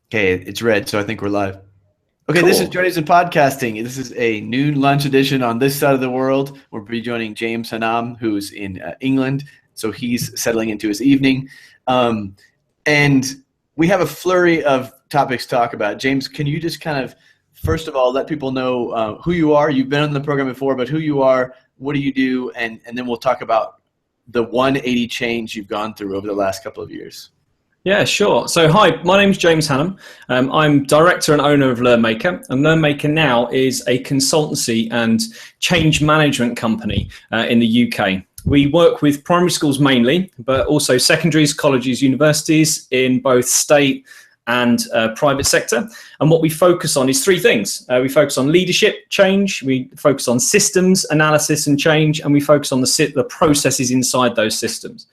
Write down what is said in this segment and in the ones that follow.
Okay, it's red, so I think we're live. Okay, this is Cool. Journeys in Podcasting. This is a noon lunch edition on this side of the world. We'll be joining James Hannam, who's in England, so he's settling into his evening. And we have a flurry of topics to talk about. James, can you just kind of, first of all, let people know who you are? You've been on the program before, but who you are, what do you do, and then we'll talk about the 180 change you've gone through over the last couple of years. Yeah, sure. So hi, my name's James Hannam. I'm director and owner of LearnMaker, and LearnMaker now is a consultancy and change management company in the UK. We work with primary schools mainly, but also secondaries, colleges, universities in both state and private sector. And what we focus on is three things. We focus on leadership change, we focus on systems analysis and change, and we focus on the processes inside those systems.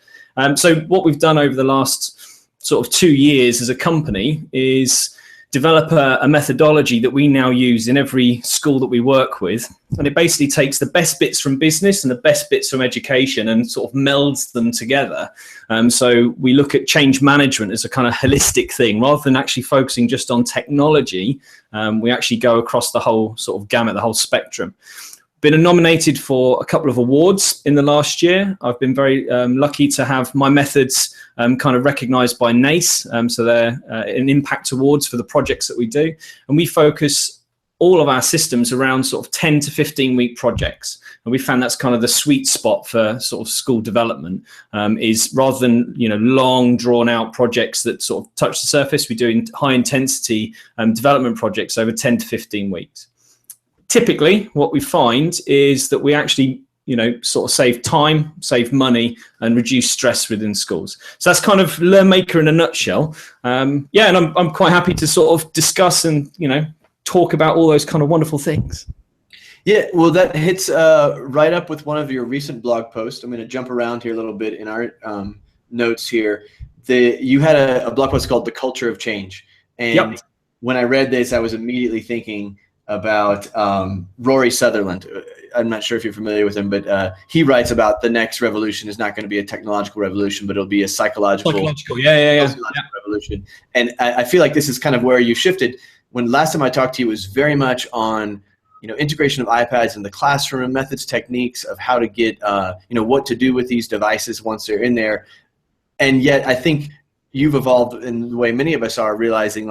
So what we've done over the last sort of 2 years as a company is develop a methodology that we now use in every school that we work with. And it basically takes the best bits from business and the best bits from education and sort of melds them together. So we look at change management as a kind of holistic thing. Rather than actually focusing just on technology, we actually go across the whole sort of gamut, the whole spectrum. Been nominated for a couple of awards in the last year. I've been very lucky to have my methods kind of recognised by NACE. So they're an impact awards for the projects that we do. And we focus all of our systems around sort of 10 to 15 week projects. And we found that's kind of the sweet spot for sort of school development is rather than, long drawn out projects that sort of touch the surface, we do high intensity development projects over 10 to 15 weeks. Typically, what we find is that we actually, sort of save time, save money, and reduce stress within schools. So that's kind of LearnMaker in a nutshell. And I'm quite happy to sort of discuss and, talk about all those kind of wonderful things. Yeah, well, that hits right up with one of your recent blog posts. I'm going to jump around here a little bit in our notes here. You had a blog post called The Culture of Change. And when I read this, I was immediately thinking about Rory Sutherland. I'm not sure if you're familiar with him, but he writes about the next revolution is not going to be a technological revolution, but it'll be a psychological revolution. And I feel like this is kind of where you shifted. When last time I talked to you, it was very much on integration of iPads in the classroom, methods, techniques of how to get what to do with these devices once they're in there. And yet I think you've evolved in the way many of us are, realizing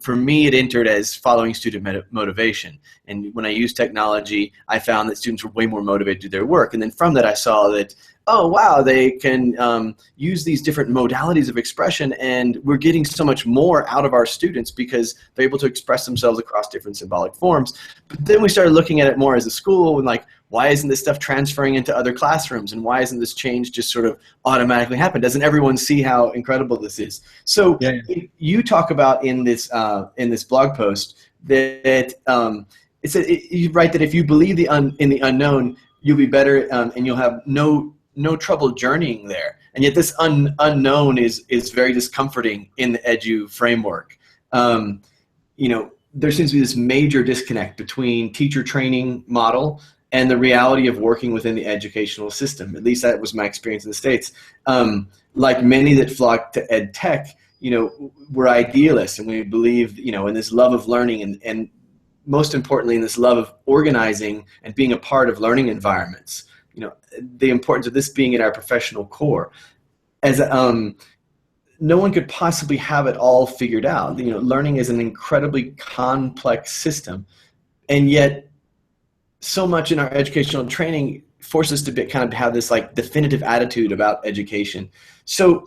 for me, it entered as following student motivation. And when I used technology, I found that students were way more motivated to do their work. And then from that, I saw that, oh, wow, they can use these different modalities of expression, and we're getting so much more out of our students because they're able to express themselves across different symbolic forms. But then we started looking at it more as a school and why isn't this stuff transferring into other classrooms, and why isn't this change just sort of automatically happen? Doesn't everyone see how incredible this is? So you talk about in this blog post that you write that if you believe in the unknown, you'll be better and you'll have no trouble journeying there. And yet this unknown is very discomforting in the edu framework. There seems to be this major disconnect between teacher training model and the reality of working within the educational system. At least that was my experience in the States. Like many that flock to ed tech, we're idealists, and we believe, in this love of learning and most importantly, in this love of organizing and being a part of learning environments. The importance of this being at our professional core. As no one could possibly have it all figured out. Learning is an incredibly complex system, and yet so much in our educational training forces us to kind of have this definitive attitude about education. So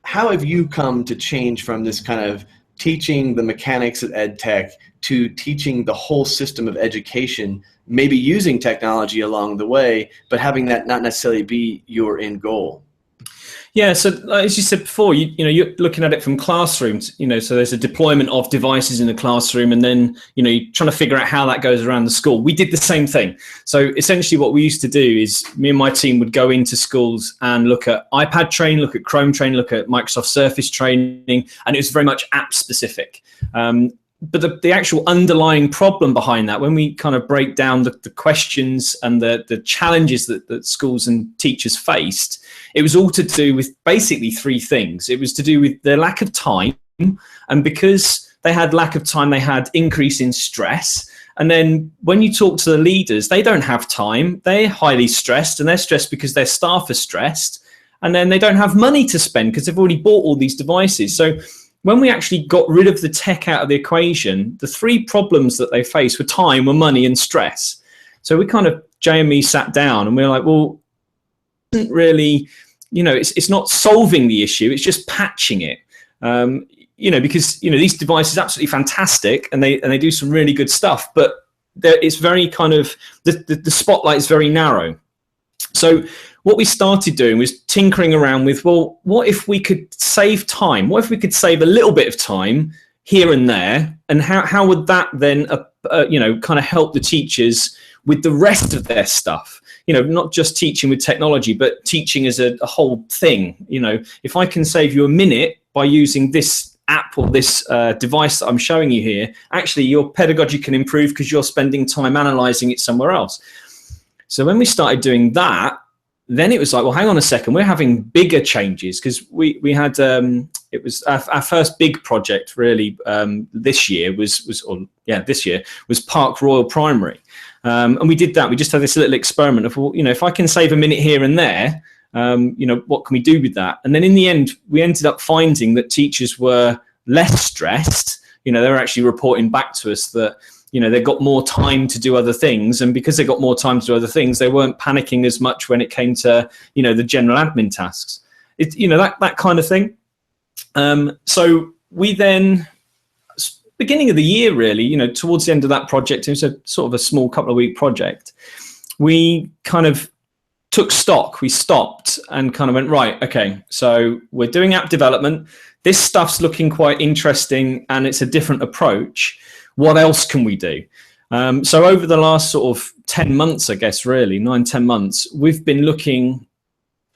how have you come to change from this kind of teaching the mechanics of ed tech to teaching the whole system of education, maybe using technology along the way, but having that not necessarily be your end goal? Yeah, so as you said before, you're looking at it from classrooms, so there's a deployment of devices in the classroom, and then, you're trying to figure out how that goes around the school. We did the same thing. So essentially what we used to do is me and my team would go into schools and look at iPad training, look at Chrome training, look at Microsoft Surface training, and it was very much app specific. But the actual underlying problem behind that, when we kind of break down the questions and the challenges that schools and teachers faced, it was all to do with basically three things. It was to do with the lack of time And because they had lack of time, they had increase in stress. And then when you talk to the leaders, they don't have time. They're highly stressed, and they're stressed because their staff are stressed. And then they don't have money to spend because they've already bought all these devices. So when we actually got rid of the tech out of the equation, the three problems that they faced were time, were money, and stress. So we kind of, Jay and me sat down and we were like, well, it isn't really, it's not solving the issue. It's just patching it. Because these devices are absolutely fantastic and they do some really good stuff, but it's very kind of the spotlight is very narrow. So what we started doing was tinkering around with, well, what if we could save time? What if we could save a little bit of time here and there? And how would that then, kind of help the teachers with the rest of their stuff? Not just teaching with technology, but teaching as a whole thing. If I can save you a minute by using this app or this device that I'm showing you here, actually your pedagogy can improve because you're spending time analyzing it somewhere else. So when we started doing that, then it was like, well, hang on a second, we're having bigger changes, because we had it was our first big project really this year was Park Royal Primary, and we did that. We just had this little experiment of, well, if I can save a minute here and there, what can we do with that? And then in the end, we ended up finding that teachers were less stressed. They were actually reporting back to us that they got more time to do other things, and because they got more time to do other things, they weren't panicking as much when it came to the general admin tasks. That kind of thing. So we then, beginning of the year really, towards the end of that project, it was a sort of a small couple of week project, we kind of took stock. We stopped and kind of went, right, okay, so we're doing app development, this stuff's looking quite interesting and it's a different approach. What else can we do? So over the last sort of 10 months, I guess, really 9-10 months, we've been looking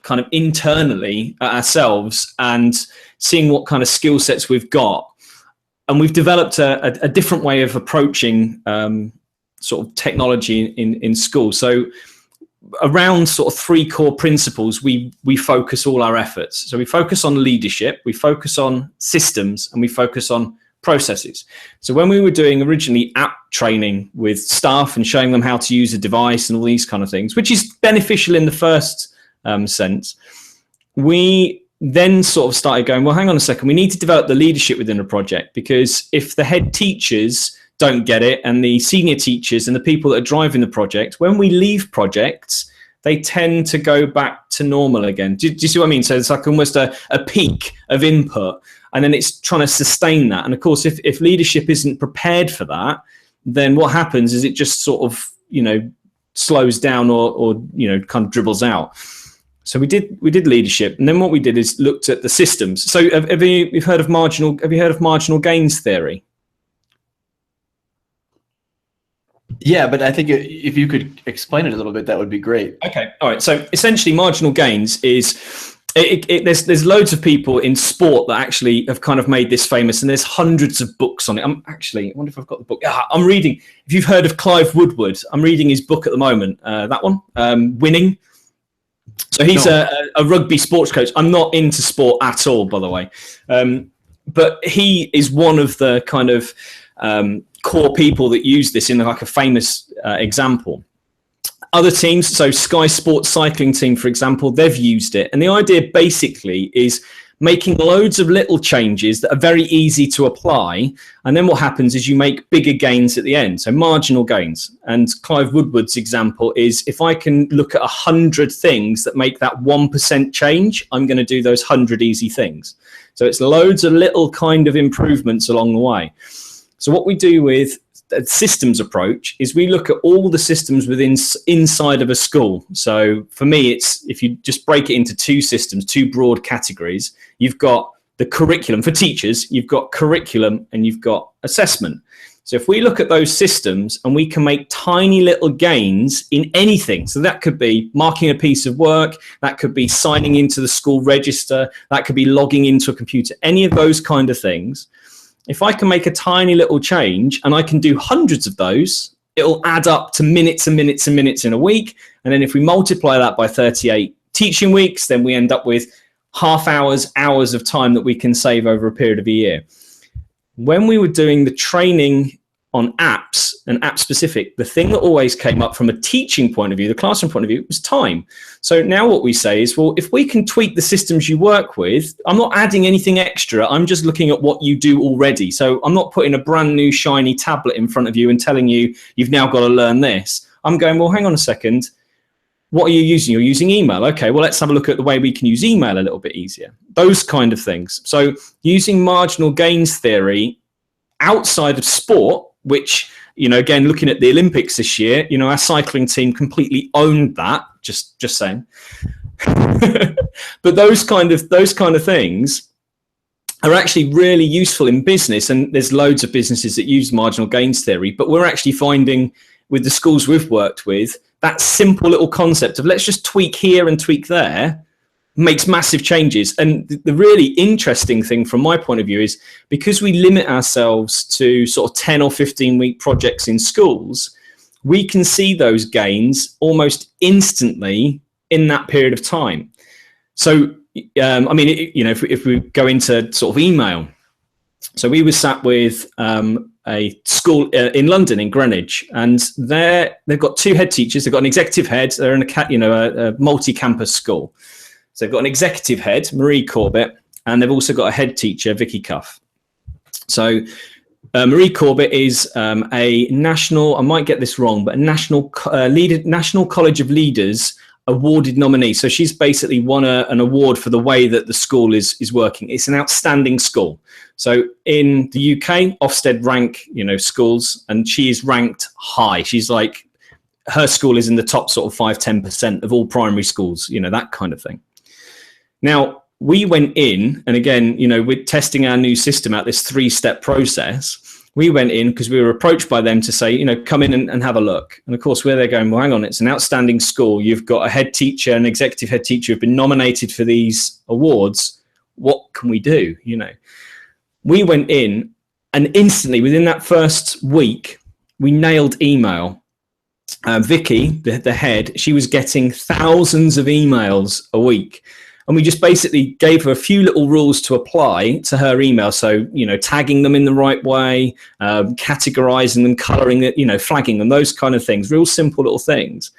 kind of internally at ourselves and seeing what kind of skill sets we've got. And we've developed a different way of approaching sort of technology in school. So around sort of three core principles, we focus all our efforts. So we focus on leadership, we focus on systems, and we focus on processes. So when we were doing originally app training with staff and showing them how to use a device and all these kind of things, which is beneficial in the first sense, we then sort of started going, well, hang on a second, we need to develop the leadership within a project, because if the head teachers don't get it and the senior teachers and the people that are driving the project, when we leave projects, they tend to go back to normal again. Do you see what I mean? So it's like almost a peak of input, and then it's trying to sustain that. And of course, if leadership isn't prepared for that, then what happens is it just sort of, slows down or kind of dribbles out. So we did leadership, and then what we did is looked at the systems. So have you heard of marginal gains theory? Yeah, but I think if you could explain it a little bit, that would be great. Okay, all right. So essentially, marginal gains is there's loads of people in sport that actually have kind of made this famous, and there's hundreds of books on it. I wonder if I've got the book. I'm reading. If you've heard of Clive Woodward, I'm reading his book at the moment. That one, Winning. So he's a rugby sports coach. I'm not into sport at all, by the way, but he is one of the kind of core people that use this in like a famous example. Other teams, so Sky Sports cycling team, for example, they've used it. And the idea basically is making loads of little changes that are very easy to apply. And then what happens is you make bigger gains at the end. So marginal gains. And Clive Woodward's example is, if I can look at 100 things that make that 1% change, I'm going to do those 100 easy things. So it's loads of little kind of improvements along the way. So what we do with a systems approach is we look at all the systems inside of a school. So for me, it's, if you just break it into two broad categories, you've got the curriculum for teachers, you've got curriculum, and you've got assessment. So if we look at those systems and we can make tiny little gains in anything, so that could be marking a piece of work, that could be signing into the school register, that could be logging into a computer, any of those kind of things. If I can make a tiny little change and I can do hundreds of those, it'll add up to minutes and minutes and minutes in a week. And then if we multiply that by 38 teaching weeks, then we end up with half hours, hours of time that we can save over a period of a year. When we were doing the training on apps and app specific, the thing that always came up from a teaching point of view, the classroom point of view, was time. So now what we say is, well, if we can tweak the systems you work with, I'm not adding anything extra. I'm just looking at what you do already. So I'm not putting a brand new shiny tablet in front of you and telling you you've now got to learn this. I'm going, well, hang on a second. What are you using? You're using email. Okay, well, let's have a look at the way we can use email a little bit easier. Those kind of things. So using marginal gains theory outside of sport, which, you know, again, looking at the Olympics this year, you know, our cycling team completely owned that, just saying. But those kind of things are actually really useful in business. And there's loads of businesses that use marginal gains theory, but we're actually finding with the schools we've worked with, that simple little concept of let's just tweak here and tweak there makes massive changes. And the really interesting thing from my point of view is because we limit ourselves to sort of 10 or 15 week projects in schools, we can see those gains almost instantly in that period of time. So, I mean, you know, if we go into sort of email, so we were sat with a school in London, in Greenwich, and they've got two head teachers. They've got an executive head. They're in a multi-campus school. So they've got an executive head, Marie Corbett, and they've also got a head teacher, Vicky Cuff. So Marie Corbett is a national, I might get this wrong, but a National College of Leaders awarded nominee. So she's basically won an award for the way that the school is working. It's an outstanding school. So in the UK, Ofsted rank, you know, schools, and she is ranked high. She's like, her school is in the top sort of 5-10% of all primary schools, you know, that kind of thing. Now, we went in, and again, you know, we're testing our new system out, this 3-step process. We went in because we were approached by them to say, you know, come in and have a look. And of course, where they're going, well, hang on, it's an outstanding school. You've got a head teacher, an executive head teacher who've been nominated for these awards. What can we do? You know, we went in and instantly within that first week, we nailed email. Vicky, the head, she was getting thousands of emails a week. And we just basically gave her a few little rules to apply to her email. So, you know, tagging them in the right way, categorizing them, coloring it, you know, flagging them, those kind of things, real simple little things.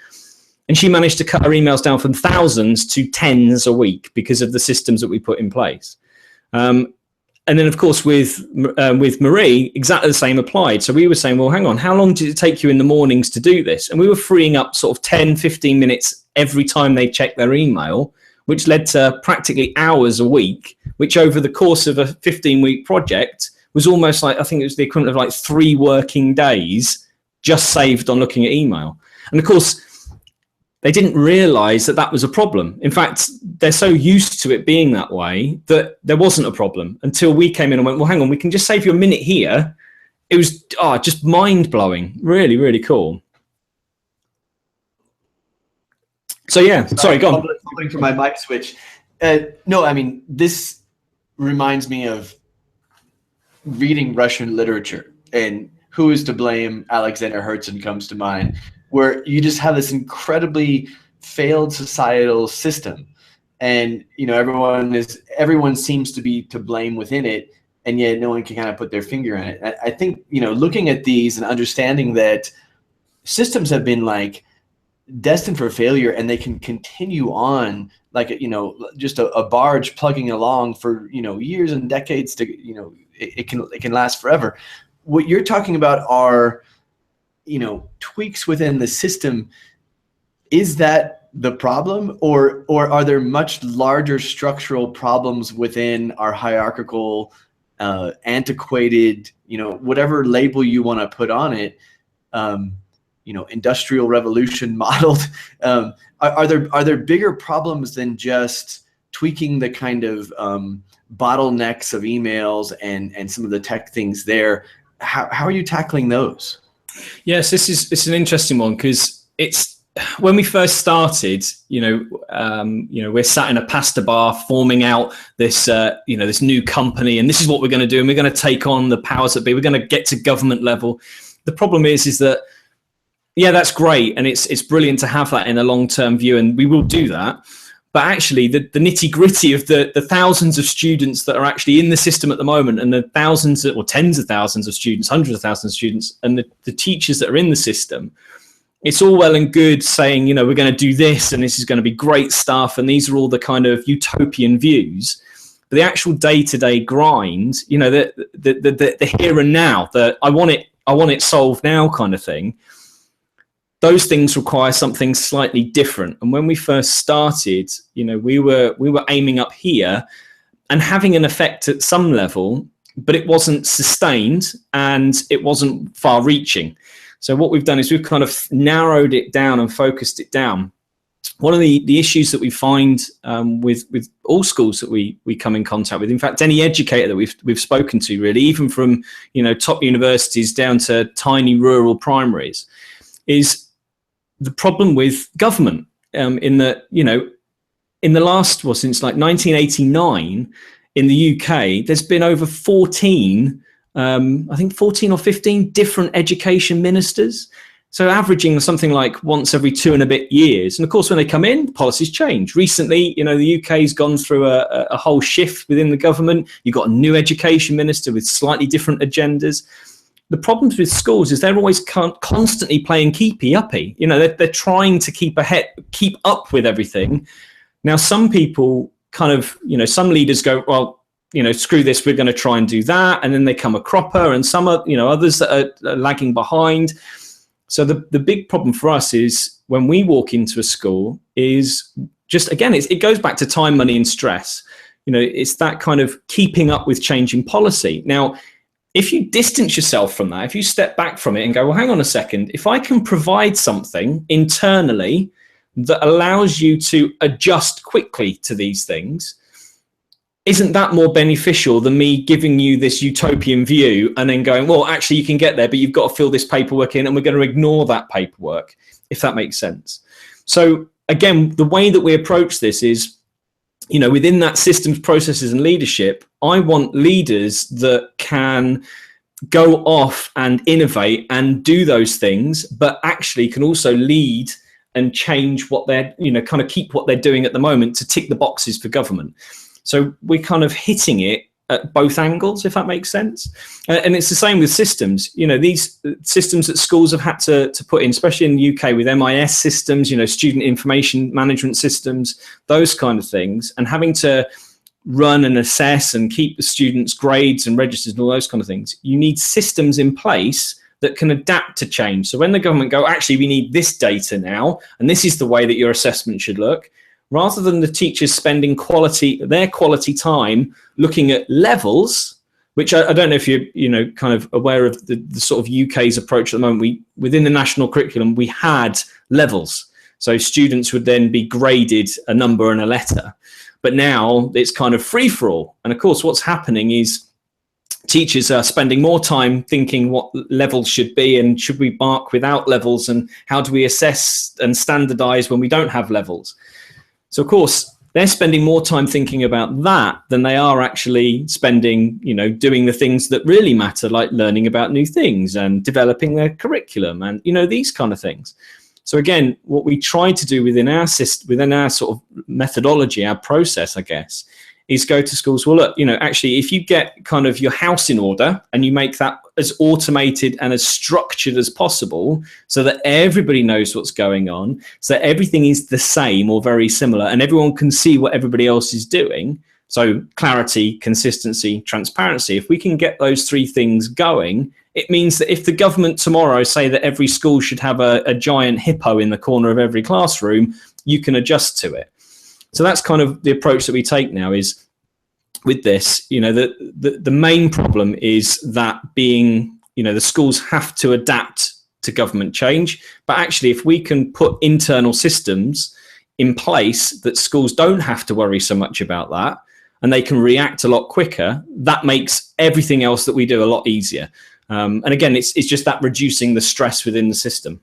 And she managed to cut her emails down from thousands to tens a week because of the systems that we put in place. And then, of course, with Marie, exactly the same applied. So we were saying, well, hang on, how long did it take you in the mornings to do this? And we were freeing up sort of 10, 15 minutes every time they checked their email, which led to practically hours a week, which over the course of a 15-week project was almost like, I think it was the equivalent of like 3 working days just saved on looking at email. And of course, they didn't realize that that was a problem. In fact, they're so used to it being that way that there wasn't a problem until we came in and went, well, hang on, we can just save you a minute here. It was just mind-blowing, really, really cool. So yeah, sorry, go on. Holding for my mic switch. No, I mean, this reminds me of reading Russian literature, and Who is to Blame? Alexander Herzen comes to mind, where you just have this incredibly failed societal system, and you know everyone seems to be to blame within it, and yet no one can kind of put their finger on it. I think, you know, looking at these and understanding that systems have been like destined for failure, and they can continue on like, you know, just a barge plugging along for, you know, years and decades to, you know, it can last forever. What you're talking about are, you know, tweaks within the system. Is that the problem, or are there much larger structural problems within our hierarchical, antiquated, you know, whatever label you want to put on it, you know, industrial revolution modeled? Are there bigger problems than just tweaking the kind of bottlenecks of emails and some of the tech things there? How are you tackling those? Yes, it's an interesting one, because it's when we first started, we're sat in a pasta bar forming out this, this new company, and this is what we're going to do, and we're going to take on the powers that be. We're going to get to government level. The problem is that, yeah, that's great, and it's brilliant to have that in a long-term view, and we will do that. but actually the nitty gritty of the thousands of students that are actually in the system at the moment, and the thousands or tens of thousands of students, hundreds of thousands of students, and the teachers that are in the system, it's all well and good saying, you know, we're going to do this and this is going to be great stuff, and these are all the kind of utopian views. But the actual day-to-day grind, you know, the here and now, the I want it solved now kind of thing, those things require something slightly different. And when we first started, you know, we were aiming up here and having an effect at some level, but it wasn't sustained and it wasn't far-reaching. So what we've done is we've kind of narrowed it down and focused it down. One of the issues that we find with all schools that we come in contact with, in fact, any educator that we've spoken to, really, even from, you know, top universities down to tiny rural primaries, is the problem with government. In the, you know, in the last, well, since like 1989 in the UK, there's been over 14, I think 14 or 15 different education ministers. So averaging something like once every 2 and a bit years. And of course, when they come in, policies change. Recently, you know, the UK's gone through a whole shift within the government. You've got a new education minister with slightly different agendas. The problems with schools is they're always constantly playing keepy-uppy. You know, they're trying to keep up with everything. Now, some people kind of, you know, some leaders go, well, you know, screw this, we're going to try and do that. And then they come a cropper, and some are, you know, others that are lagging behind. So the big problem for us is when we walk into a school is just, again, it goes back to time, money, and stress. You know, it's that kind of keeping up with changing policy. Now, if you distance yourself from that, if you step back from it and go, well, hang on a second, if I can provide something internally that allows you to adjust quickly to these things, isn't that more beneficial than me giving you this utopian view and then going, well, actually you can get there, but you've got to fill this paperwork in and we're going to ignore that paperwork, if that makes sense. So again, the way that we approach this is, you know, within that systems, processes and leadership, I want leaders that can go off and innovate and do those things, but actually can also lead and change what they're, you know, kind of keep what they're doing at the moment to tick the boxes for government. So we're kind of hitting it at both angles, if that makes sense. And it's the same with systems. You know, these systems that schools have had to put in, especially in the UK with MIS systems, you know, student information management systems, those kind of things, and having to run and assess and keep the students' grades and registers and all those kind of things. You need systems in place that can adapt to change. So when the government go, actually, we need this data now, and this is the way that your assessment should look, rather than the teachers spending their quality time looking at levels, which I don't know if you're, you know, kind of aware of the sort of UK's approach at the moment. Within the national curriculum, we had levels. So students would then be graded a number and a letter. But now it's kind of free for all. And of course, what's happening is teachers are spending more time thinking what levels should be, and should we mark without levels, and how do we assess and standardize when we don't have levels. So, of course, they're spending more time thinking about that than they are actually spending, you know, doing the things that really matter, like learning about new things and developing their curriculum and, you know, these kind of things. So, again, what we try to do within our system, within our sort of methodology, our process, I guess, is go to schools. Well, look, you know, actually, if you get kind of your house in order and you make that as automated and as structured as possible so that everybody knows what's going on, so that everything is the same or very similar and everyone can see what everybody else is doing. So clarity, consistency, transparency. If we can get those three things going, it means that if the government tomorrow say that every school should have a giant hippo in the corner of every classroom, you can adjust to it. So that's kind of the approach that we take now, is with this, you know, the main problem is that being, you know, the schools have to adapt to government change. But actually, if we can put internal systems in place that schools don't have to worry so much about that, and they can react a lot quicker, that makes everything else that we do a lot easier. And again, it's just that reducing the stress within the system.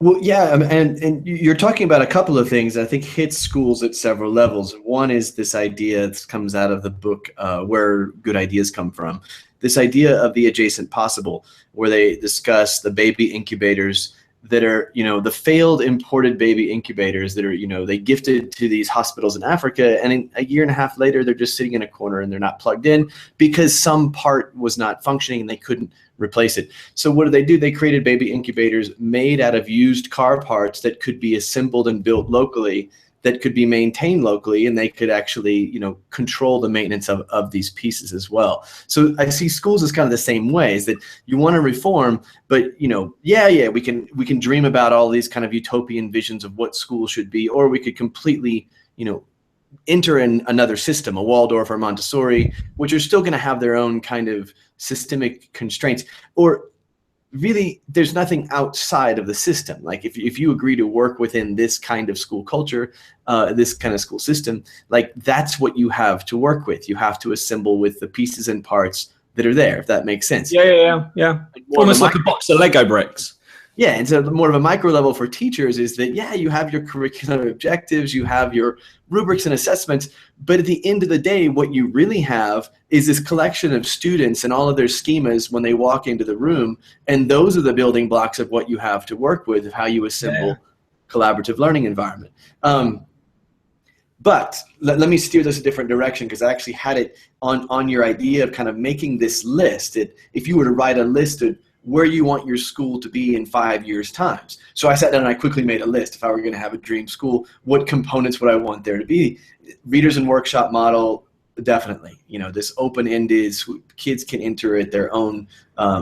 Well, yeah, and you're talking about a couple of things that I think hit schools at several levels. One is this idea that comes out of the book, Where Good Ideas Come From, this idea of the adjacent possible, where they discuss the baby incubators that are, the failed imported baby incubators that are, they gifted to these hospitals in Africa, and in a year and a half later, they're just sitting in a corner and they're not plugged in because some part was not functioning and they couldn't replace it. So what do? They created baby incubators made out of used car parts that could be assembled and built locally, that could be maintained locally, and they could actually, control the maintenance of these pieces as well. So I see schools as kind of the same way, is that you want to reform, but we can dream about all these kind of utopian visions of what school should be, or we could completely, enter in another system, a Waldorf or Montessori, which are still going to have their own kind of systemic constraints, or really there's nothing outside of the system. Like if you agree to work within this kind of school culture, this kind of school system, like that's what you have to work with. You have to assemble with the pieces and parts that are there, if that makes sense. Yeah. Almost like a box of Lego bricks. Yeah, and so more of a micro level for teachers is that, you have your curricular objectives, you have your rubrics and assessments, but at the end of the day, what you really have is this collection of students and all of their schemas when they walk into the room, and those are the building blocks of what you have to work with, of how you assemble collaborative learning environment. But let me steer this a different direction, because I actually had it on your idea of kind of making this list. If you were to write a list of where you want your school to be in 5 years' time. So I sat down and I quickly made a list. If I were going to have a dream school, what components would I want there to be? Readers and workshop model, definitely. This open-ended, kids can enter at their own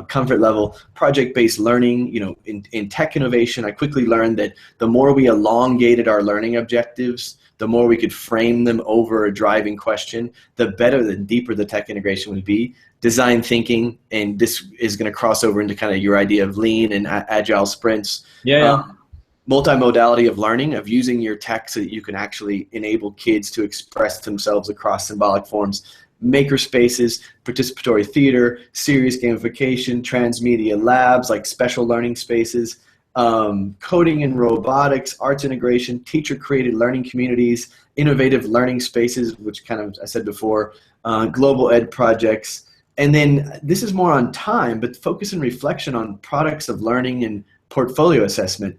comfort level. Project-based learning, in tech innovation, I quickly learned that the more we elongated our learning objectives, the more we could frame them over a driving question, the better, the deeper the tech integration would be. Design thinking, and this is going to cross over into kind of your idea of lean and agile sprints. Multimodality of learning, of using your tech so that you can actually enable kids to express themselves across symbolic forms. Maker spaces, participatory theater, serious gamification, transmedia labs like special learning spaces, coding and robotics, arts integration, teacher-created learning communities, innovative learning spaces, which kind of I said before, global ed projects. And then this is more on time, but focus and reflection on products of learning and portfolio assessment.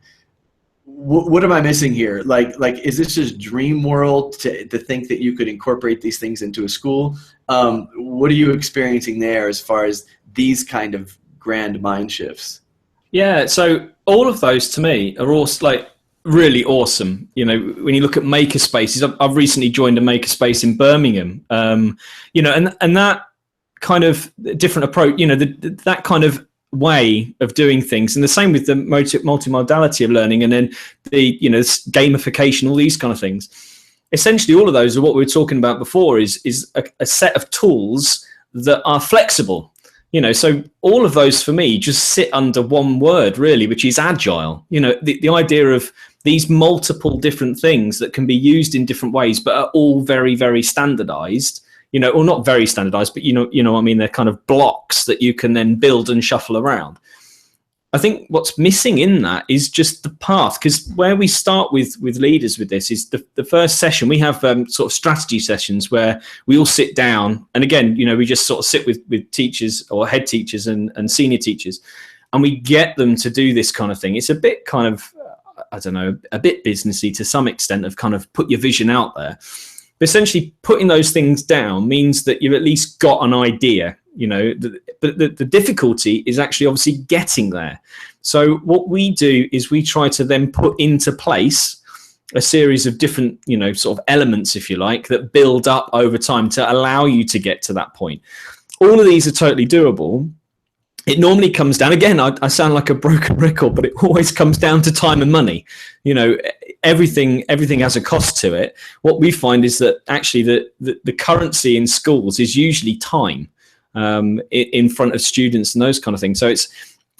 What am I missing here? Like, is this just dream world to think that you could incorporate these things into a school? What are you experiencing there as far as these kind of grand mind shifts? Yeah, so all of those to me are all like really awesome. When you look at maker spaces, I've recently joined a maker space in Birmingham. And that kind of different approach, that kind of way of doing things, and the same with the multimodality of learning, and then the gamification, all these kind of things. Essentially, all of those are what we were talking about before. Is a set of tools that are flexible. So all of those for me just sit under one word, really, which is agile. The idea of these multiple different things that can be used in different ways, but are all very, very standardized. Or not very standardized, but what I mean, they're kind of blocks that you can then build and shuffle around. I think what's missing in that is just the path, because where we start with leaders with this is the first session. We have sort of strategy sessions where we all sit down, and again, we just sort of sit with teachers or head teachers and senior teachers, and we get them to do this kind of thing. It's a bit kind of, I don't know, a bit businessy to some extent, of kind of put your vision out there. But essentially, putting those things down means that you've at least got an idea, but the difficulty is actually obviously getting there. So what we do is we try to then put into place a series of different, sort of elements, if you like, that build up over time to allow you to get to that point. All of these are totally doable. It normally comes down, again, I sound like a broken record, but it always comes down to time and money. Everything has a cost to it. What we find is that actually the currency in schools is usually time in front of students and those kind of things. So it's,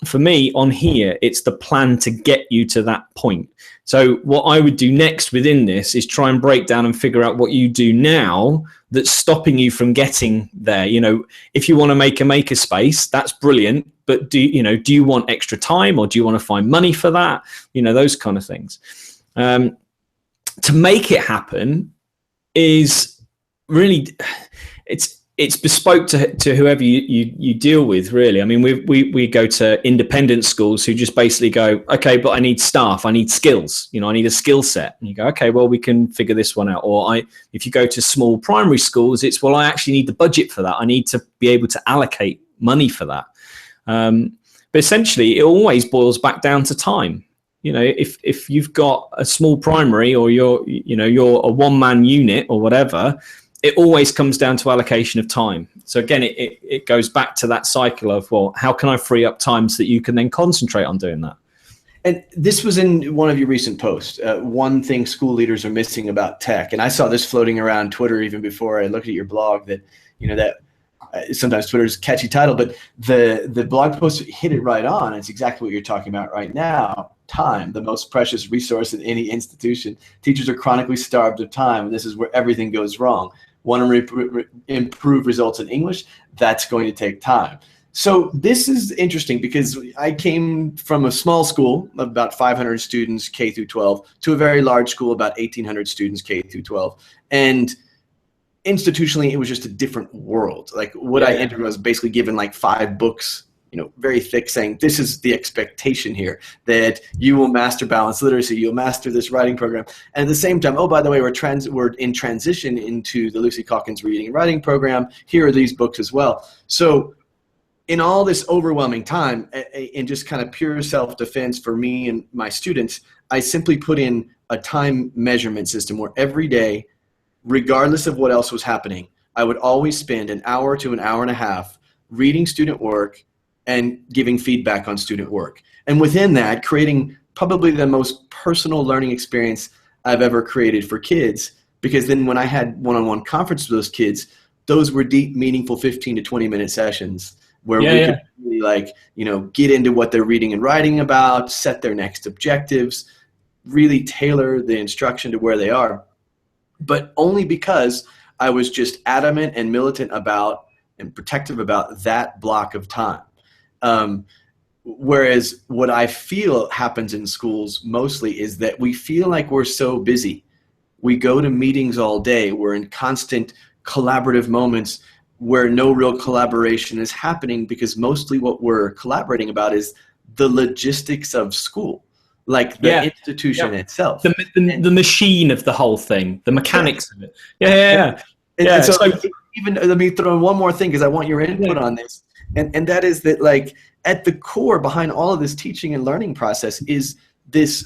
for me on here, it's the plan to get you to that point. So what I would do next within this is try and break down and figure out what you do now that's stopping you from getting there. If you want to make a maker space, that's brilliant. But do you want extra time, or do you want to find money for that? Those kind of things. To make it happen is really, it's bespoke to whoever you deal with, really. I mean, we go to independent schools who just basically go, okay, but I need staff, I need skills, I need a skill set. And you go, okay, well, we can figure this one out. Or if you go to small primary schools, it's, well, I actually need the budget for that. I need to be able to allocate money for that. But essentially, it always boils back down to time. If you've got a small primary, or you're a one-man unit or whatever, it always comes down to allocation of time. So again, it goes back to that cycle of, well, how can I free up time so that you can then concentrate on doing that? And this was in one of your recent posts, one thing school leaders are missing about tech. And I saw this floating around Twitter even before I looked at your blog, that, sometimes Twitter's a catchy title, but the blog post hit it right on. It's exactly what you're talking about right now. Time, the most precious resource in any institution. Teachers are chronically starved of time, and this is where everything goes wrong. Want to improve results in English? That's going to take time. So this is interesting, because I came from a small school of about 500 students, K through 12, to a very large school, about 1,800 students, K through 12. And institutionally, it was just a different world. Like what I entered was basically given like 5 books, very thick, saying this is the expectation here, that you will master balanced literacy, you'll master this writing program. And at the same time, oh, by the way, we're in transition into the Lucy Calkins reading and writing program. Here are these books as well. So in all this overwhelming time, in just kind of pure self-defense for me and my students, I simply put in a time measurement system where every day, regardless of what else was happening, I would always spend an hour to an hour and a half reading student work and giving feedback on student work. And within that, creating probably the most personal learning experience I've ever created for kids, because then when I had one-on-one conferences with those kids, those were deep, meaningful 15 to 20-minute sessions where we could really get into what they're reading and writing about, set their next objectives, really tailor the instruction to where they are. But only because I was just adamant and militant about and protective about that block of time. Whereas what I feel happens in schools mostly is that we feel like we're so busy. We go to meetings all day. We're in constant collaborative moments where no real collaboration is happening, because mostly what we're collaborating about is the logistics of school, like the institution itself. The machine of the whole thing, the mechanics of it. And so even let me throw in one more thing, because I want your input on this. And that is that, like, at the core behind all of this teaching and learning process is this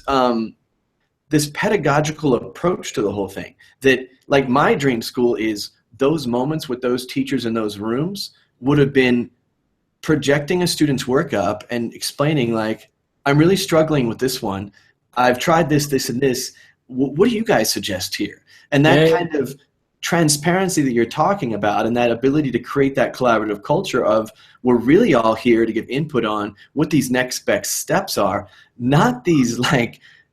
this pedagogical approach to the whole thing. That, like, my dream school is those moments with those teachers in those rooms would have been projecting a student's work up and explaining, like, I'm really struggling with this one. I've tried this, this, and this. What do you guys suggest here? And that kind of transparency that you're talking about, and that ability to create that collaborative culture of, we're really all here to give input on what these next best steps are, not these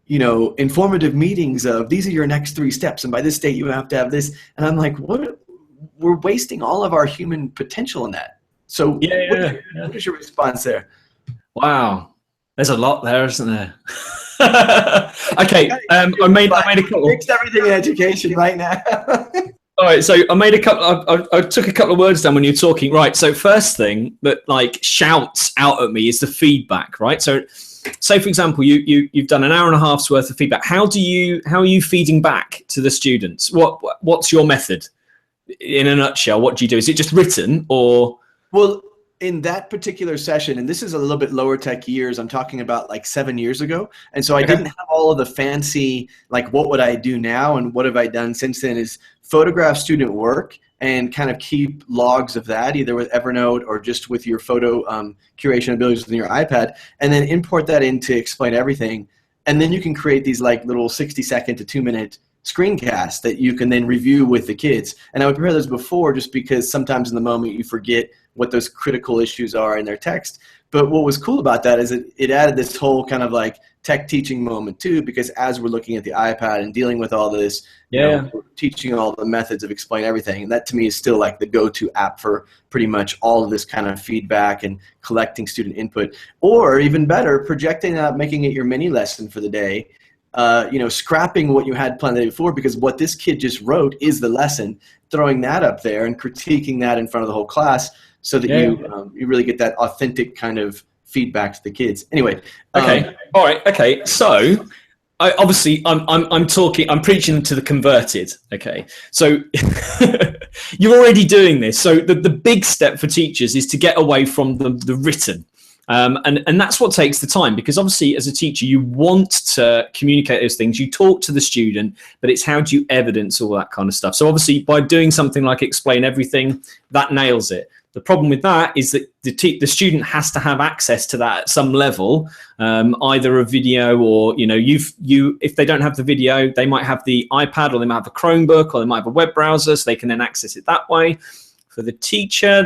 informative meetings of, these are your next 3 steps, and by this date you have to have this. And I'm like, what? We're wasting all of our human potential in that. So what is your response there? Wow. There's a lot there, isn't there? Okay, I made a couple. Fixed everything in education right now. All right, so I made a couple. I took a couple of words down when you're talking. Right, so first thing that shouts out at me is the feedback. Right, so say for example, you've done an hour and a half's worth of feedback. How are you feeding back to the students? What's your method? In a nutshell, what do you do? Is it just written, or? Well, in that particular session, and this is a little bit lower tech years, I'm talking about like 7 years ago. And so I didn't have all of the fancy, like, what would I do now and what have I done since then, is photograph student work and kind of keep logs of that, either with Evernote or just with your photo curation abilities within your iPad, and then import that in to explain everything. And then you can create these like little 60-second to 2-minute screencasts that you can then review with the kids. And I would prepare those before, just because sometimes in the moment you forget what those critical issues are in their text. But what was cool about that is it added this whole kind of like tech teaching moment too, because as we're looking at the iPad and dealing with all this, we're teaching all the methods of explain everything. And that to me is still like the go-to app for pretty much all of this kind of feedback and collecting student input. Or even better, projecting out, making it your mini lesson for the day. scrapping what you had planned the day before, because what this kid just wrote is the lesson, throwing that up there and critiquing that in front of the whole class, so that you really get that authentic kind of feedback to the kids. Anyway. Okay. All right. Okay. So I'm preaching to the converted. Okay. So you're already doing this. So the big step for teachers is to get away from the written. And that's what takes the time, because obviously as a teacher, you want to communicate those things. You talk to the student, but it's how do you evidence all that kind of stuff. So obviously by doing something like explain everything, that nails it. The problem with that is that the student has to have access to that at some level, either a video or, if they don't have the video, they might have the iPad, or they might have a Chromebook, or they might have a web browser, so they can then access it that way. For the teacher,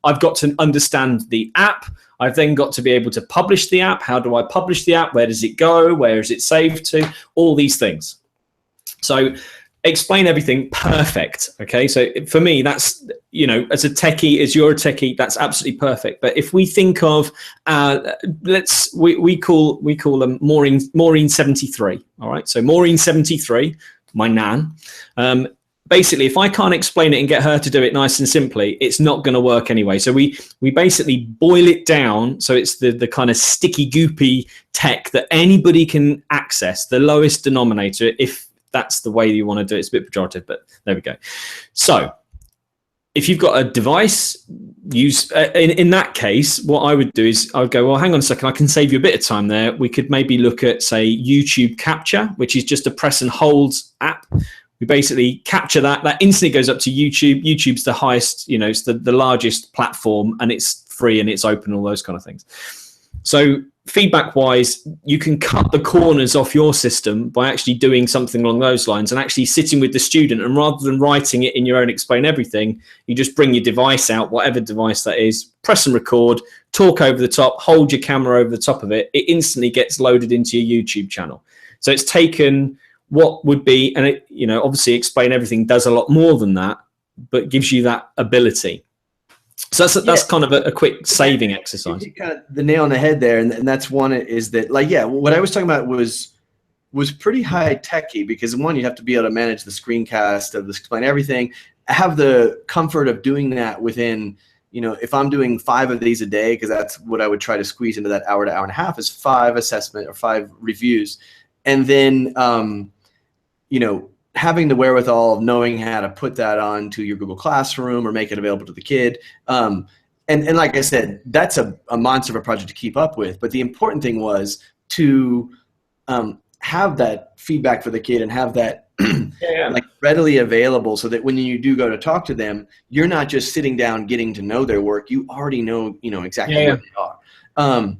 I've got to understand the app. I've then got to be able to publish the app. How do I publish the app? Where does it go? Where is it saved to? All these things. So explain everything, perfect. Okay, so for me, that's, as a techie, as you're a techie, that's absolutely perfect. But if we think of, we call them Maureen 73. All right, so Maureen 73, my nan. Basically, if I can't explain it and get her to do it nice and simply, it's not going to work anyway. So we basically boil it down, so it's the kind of sticky, goopy tech that anybody can access, the lowest denominator, if that's the way you want to do it. It's a bit pejorative, but there we go. So if you've got a device, use in that case, what I would do is I would go, well, hang on a second, I can save you a bit of time there. We could maybe look at, say, YouTube Capture, which is just a press and hold app. We basically capture that instantly goes up to YouTube. YouTube's the highest, it's the largest platform, and it's free and it's open, all those kind of things. So feedback wise, you can cut the corners off your system by actually doing something along those lines and actually sitting with the student, and rather than writing it in your own explain everything, you just bring your device out, whatever device that is, press and record, talk over the top, hold your camera over the top of it. It instantly gets loaded into your YouTube channel. So it's taken what would be, and it, obviously explain everything does a lot more than that, but gives you that ability. So that's kind of a quick saving exercise. You kind of the nail on the head there, and that's one is that, what I was talking about was pretty high techy, because one, you have to be able to manage the screencast of this explain everything, have the comfort of doing that within, if I'm doing 5 of these a day, because that's what I would try to squeeze into that hour to hour and a half, is 5 assessment or 5 reviews, and then having the wherewithal of knowing how to put that onto your Google Classroom or make it available to the kid. And like I said, that's a monster of a project to keep up with. But the important thing was to have that feedback for the kid and have that readily available, so that when you do go to talk to them, you're not just sitting down getting to know their work. You already know, exactly where they are.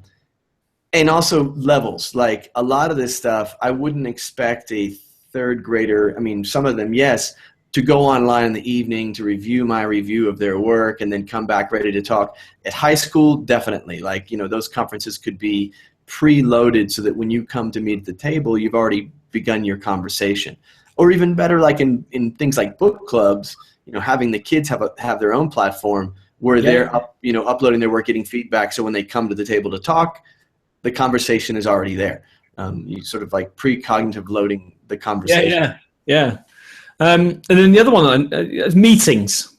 And also levels. Like a lot of this stuff, I wouldn't expect a 3rd grader, some of them, yes, to go online in the evening to review my review of their work and then come back ready to talk. At high school, definitely. Those conferences could be preloaded so that when you come to meet at the table, you've already begun your conversation. Or even better, like in things like book clubs, having the kids have their own platform where they're uploading their work, getting feedback. So when they come to the table to talk, the conversation is already there. You sort of like precognitive loading the conversation. Yeah. And then the other one is meetings.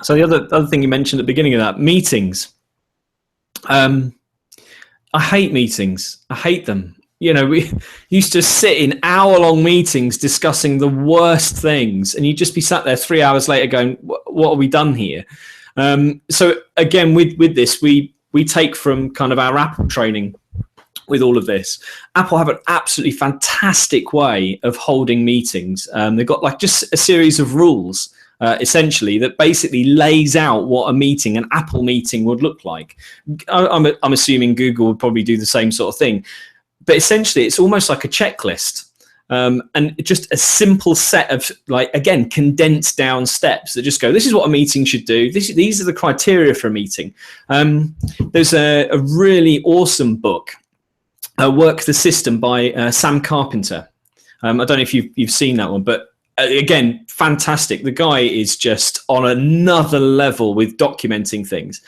So the other thing you mentioned at the beginning of that, meetings. I hate meetings. I hate them. We used to sit in hour-long meetings discussing the worst things, and you'd just be sat there 3 hours later going, what have we done here? So again, with this, we take from kind of our Apple training with all of this. Apple have an absolutely fantastic way of holding meetings. They've got just a series of rules, essentially, that basically lays out what an Apple meeting would look like. I'm assuming Google would probably do the same sort of thing. But essentially, it's almost like a checklist. And just a simple set of, again, condensed down steps that just go, this is what a meeting should do. These are the criteria for a meeting. There's a really awesome book, Work the System by Sam Carpenter. I don't know if you've seen that one, but again, fantastic. The guy is just on another level with documenting things.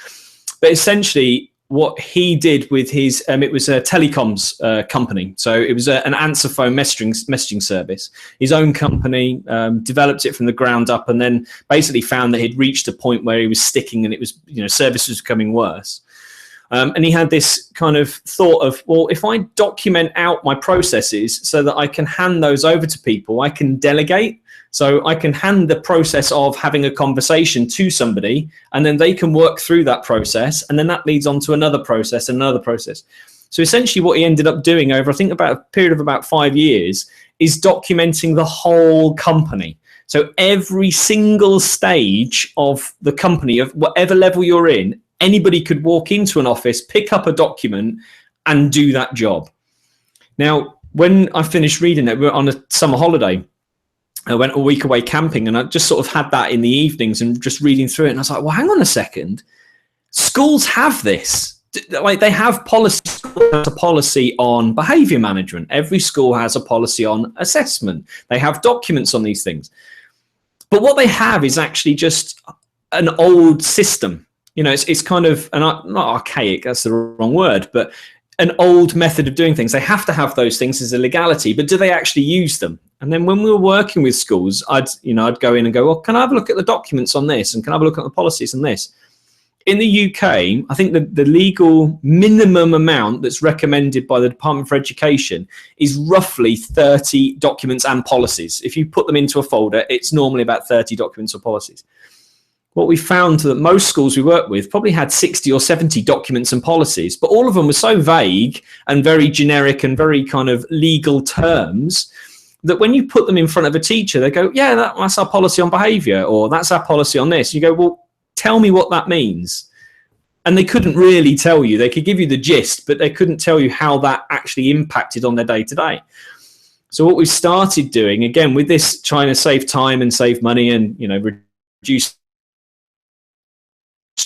But essentially, what he did with his, it was a telecoms company. So it was an answer phone messaging service. His own company developed it from the ground up, and then basically found that he'd reached a point where he was sticking, and it was, service was becoming worse. And he had this kind of thought of, well, if I document out my processes so that I can hand those over to people, I can delegate. So I can hand the process of having a conversation to somebody, and then they can work through that process. And then that leads on to another process and another process. So essentially what he ended up doing over, I think, about a period of about 5 years, is documenting the whole company. So every single stage of the company, of whatever level you're in, anybody could walk into an office, pick up a document, and do that job. Now, when I finished reading it, we were on a summer holiday. I went a week away camping, and I just sort of had that in the evenings and just reading through it. And I was like, well, hang on a second. Schools have this. Like, they have policy. School has a policy on behavior management. Every school has a policy on assessment. They have documents on these things. But what they have is actually just an old system. It's kind of, not archaic, that's the wrong word, but an old method of doing things. They have to have those things as a legality, but do they actually use them? And then when we were working with schools, I'd go in and go, well, can I have a look at the documents on this? And can I have a look at the policies on this? In the UK, I think the legal minimum amount that's recommended by the Department for Education is roughly 30 documents and policies. If you put them into a folder, it's normally about 30 documents or policies. What we found that most schools we worked with probably had 60 or 70 documents and policies, but all of them were so vague and very generic and very kind of legal terms that when you put them in front of a teacher, they go, yeah, that's our policy on behavior, or that's our policy on this. You go, well, tell me what that means. And they couldn't really tell you. They could give you the gist, but they couldn't tell you how that actually impacted on their day-to-day. So what we started doing, again, with this trying to save time and save money and, reduce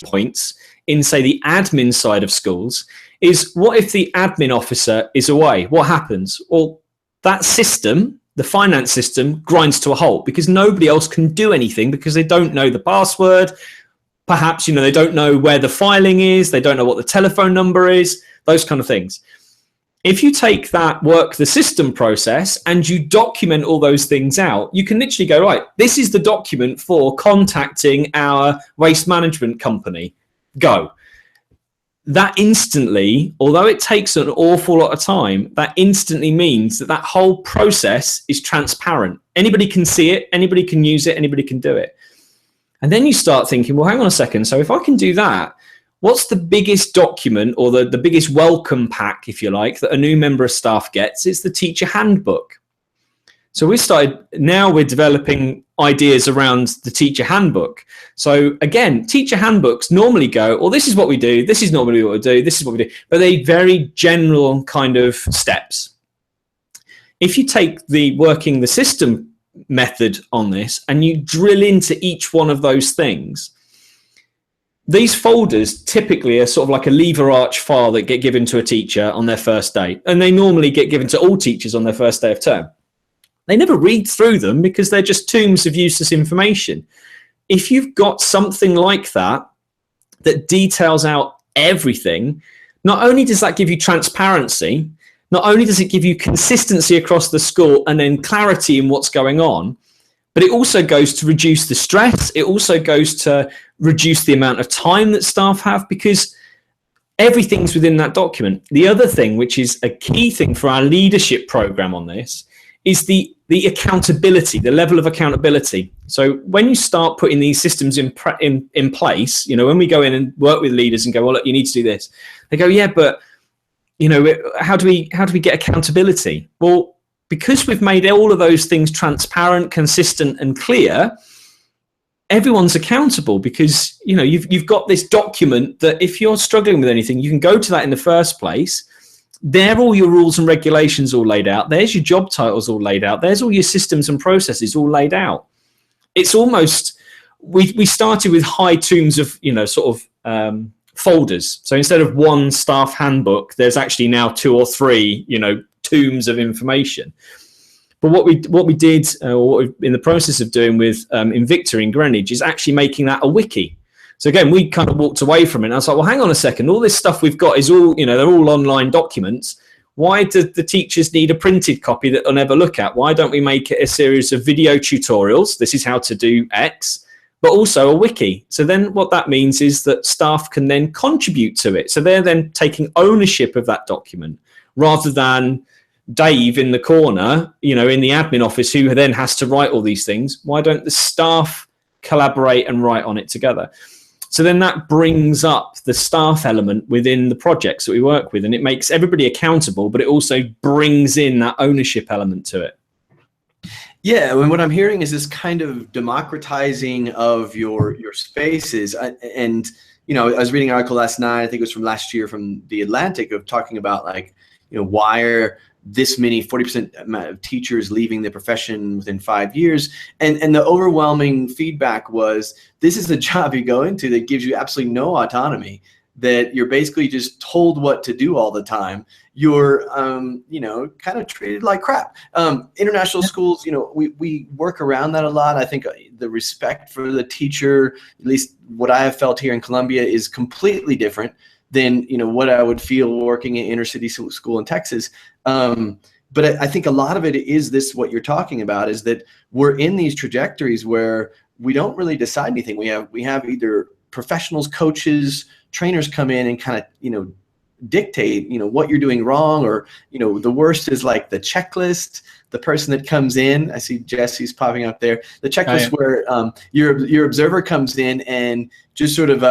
points in, say, the admin side of schools, is what if the admin officer is away? What happens? Well, that system, the finance system, grinds to a halt because nobody else can do anything because they don't know the password. Perhaps, they don't know where the filing is. They don't know what the telephone number is, those kind of things. If you take that work the system process and you document all those things out, you can literally go, right, this is the document for contacting our waste management company. Go. That instantly, although it takes an awful lot of time, that instantly means that that whole process is transparent. Anybody can see it, anybody can use it, anybody can do it. And then you start thinking, well, hang on a second. So if I can do that, what's the biggest document or the biggest welcome pack, if you like, that a new member of staff gets? It's the teacher handbook. So we're developing ideas around the teacher handbook. So again, teacher handbooks normally go, well, this is what we do. This is normally what we do. This is what we do. But they're very general kind of steps. If you take the working the system method on this and you drill into each one of those things, these folders typically are sort of like a lever arch file that get given to a teacher on their first day. And they normally get given to all teachers on their first day of term. They never read through them because they're just tombs of useless information. If you've got something like that details out everything, not only does that give you transparency, not only does it give you consistency across the school and then clarity in what's going on, but it also goes to reduce the stress. It also goes to reduce the amount of time that staff have because everything's within that document. The other thing, which is a key thing for our leadership program on this, is the accountability, the level of accountability. So when you start putting these systems in place, when we go in and work with leaders and go, well, look, you need to do this. They go, yeah, but how do we get accountability? Well, because we've made all of those things transparent, consistent, and clear, everyone's accountable because you've got this document that if you're struggling with anything, you can go to that in the first place. There are all your rules and regulations all laid out. There's your job titles all laid out. There's all your systems and processes all laid out. It's almost, we started with high tombs of, folders. So instead of one staff handbook, there's actually now 2 or 3, tombs of information. But what we did, or what we're in the process of doing with Invicta in Greenwich, is actually making that a wiki. So again, we kind of walked away from it. And I was like, well, hang on a second. All this stuff we've got is all, they're all online documents. Why do the teachers need a printed copy that they'll never look at? Why don't we make it a series of video tutorials? This is how to do X, but also a wiki. So then what that means is that staff can then contribute to it. So they're then taking ownership of that document rather than Dave in the corner, in the admin office, who then has to write all these things. Why don't the staff collaborate and write on it together? So then that brings up the staff element within the projects that we work with, and it makes everybody accountable, but it also brings in that ownership element to it. Yeah, and what I'm hearing is this kind of democratizing of your spaces. And, I was reading an article last night, I think it was from last year from The Atlantic, of talking about why are this many 40% amount of teachers leaving the profession within 5 years, and the overwhelming feedback was, this is a job you go into that gives you absolutely no autonomy, that you're basically just told what to do all the time. You're kind of treated like crap. International schools, we work around that a lot. I think the respect for the teacher, at least what I have felt here in Colombia, is completely different than what I would feel working in inner city school in Texas. But I think a lot of it is this, what you're talking about, is that we're in these trajectories where we don't really decide anything. We have either professionals, coaches, trainers come in and kind of dictate what you're doing wrong, or the worst is like the checklist. The person that comes in, I see Jesse's popping up there, the checklist where your observer comes in and just sort of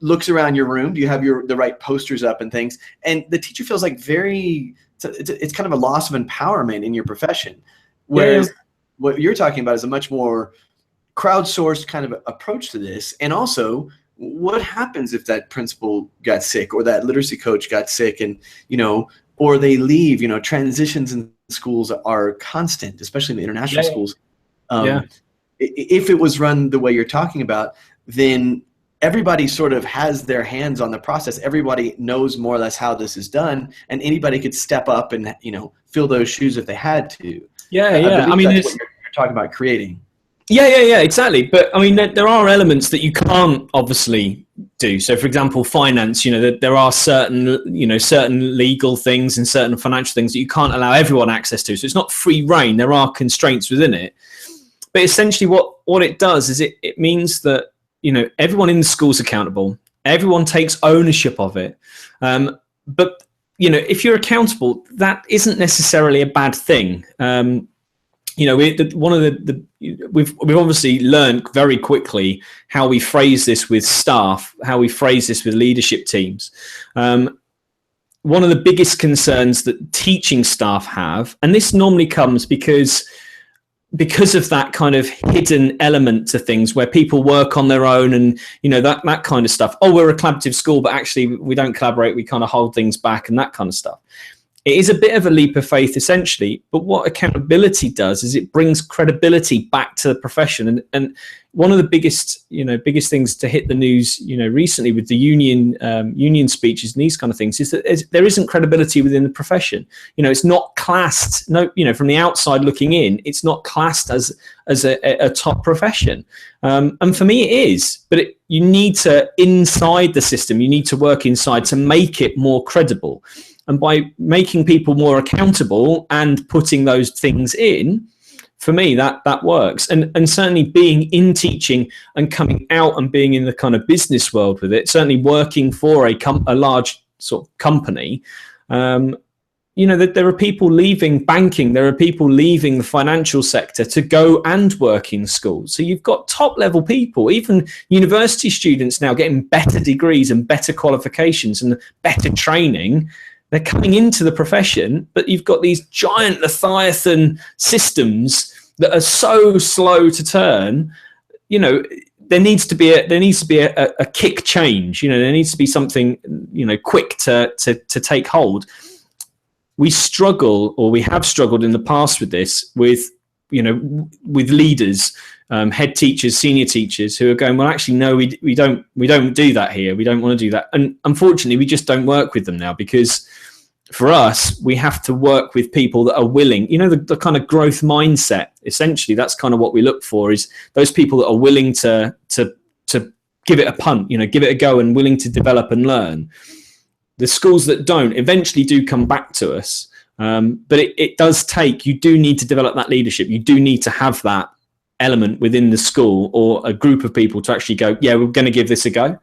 looks around your room. Do you have the right posters up and things? And the teacher feels like it's kind of a loss of empowerment in your profession. Whereas what you're talking about is a much more crowdsourced kind of approach to this. And also, what happens if that principal got sick, or that literacy coach got sick, and or they leave? Transitions in schools are constant, especially in the international schools. If it was run the way you're talking about, then everybody sort of has their hands on the process. Everybody knows more or less how this is done, and anybody could step up and fill those shoes if they had to. I mean, that's what you're talking about creating. Yeah, exactly. But I mean, there are elements that you can't obviously do. So, for example, finance. There are certain legal things and certain financial things that you can't allow everyone access to. So it's not free reign. There are constraints within it. But essentially, what it does is it means that everyone in the school's accountable. Everyone takes ownership of it. But if you're accountable, that isn't necessarily a bad thing. We've obviously learned very quickly how we phrase this with staff, how we phrase this with leadership teams. One of the biggest concerns that teaching staff have, and this normally comes because of that kind of hidden element to things where people work on their own and that kind of stuff. Oh, we're a collaborative school, but actually we don't collaborate. We kind of hold things back and that kind of stuff. It is a bit of a leap of faith, essentially, but what accountability does is it brings credibility back to the profession. And one of the biggest things to hit the news, recently with the union speeches and these kind of things, is that there isn't credibility within the profession. It's not classed, from the outside looking in, it's not classed as a top profession. And for me, it is. But you need to, inside the system, you need to work inside to make it more credible. And by making people more accountable and putting those things in, for me, that works. And certainly being in teaching and coming out and being in the kind of business world with it, certainly working for a large sort of company, that there are people leaving banking, there are people leaving the financial sector to go and work in schools. So you've got top level people, even university students now getting better degrees and better qualifications and better training. They're coming into the profession, but you've got these giant Leviathan systems that are so slow to turn. There needs to be a kick change. There needs to be something quick to take hold. We struggle, or we have struggled in the past with this, with leaders, head teachers, senior teachers who are going, well, actually, no, we don't do that here. We don't want to do that. And unfortunately, we just don't work with them now, because for us, we have to work with people that are willing, the kind of growth mindset. Essentially, that's kind of what we look for, is those people that are willing to to give it a punt, give it a go and willing to develop and learn. The schools that don't eventually do come back to us. But it does take, you do need to develop that leadership. You do need to have that element within the school or a group of people to actually go, yeah, we're going to give this a go.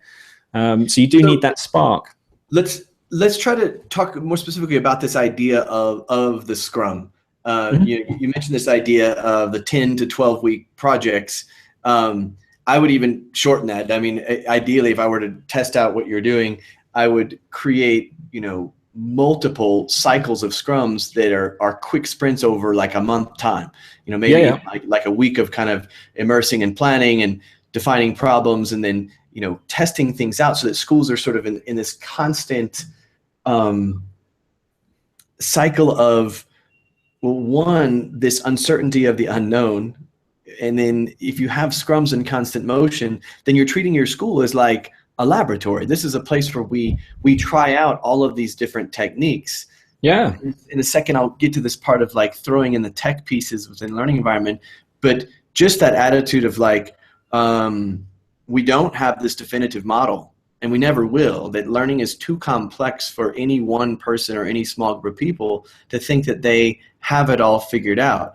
So you do need that spark. Let's try to talk more specifically about this idea of the Scrum. You mentioned this idea of the 10 to 12 week projects. I would even shorten that. I mean, ideally, if I were to test out what you're doing, I would create, multiple cycles of scrums that are quick sprints over like a month time, maybe like a week of kind of immersing and planning and defining problems, and then, testing things out so that schools are sort of in this constant cycle of, well, one, this uncertainty of the unknown. And then if you have scrums in constant motion, then you're treating your school as like a laboratory. This is a place where we try out all of these different techniques. Yeah. In a second, I'll get to this part of like throwing in the tech pieces within learning environment, but just that attitude of like, we don't have this definitive model, and we never will, that learning is too complex for any one person or any small group of people to think that they have it all figured out.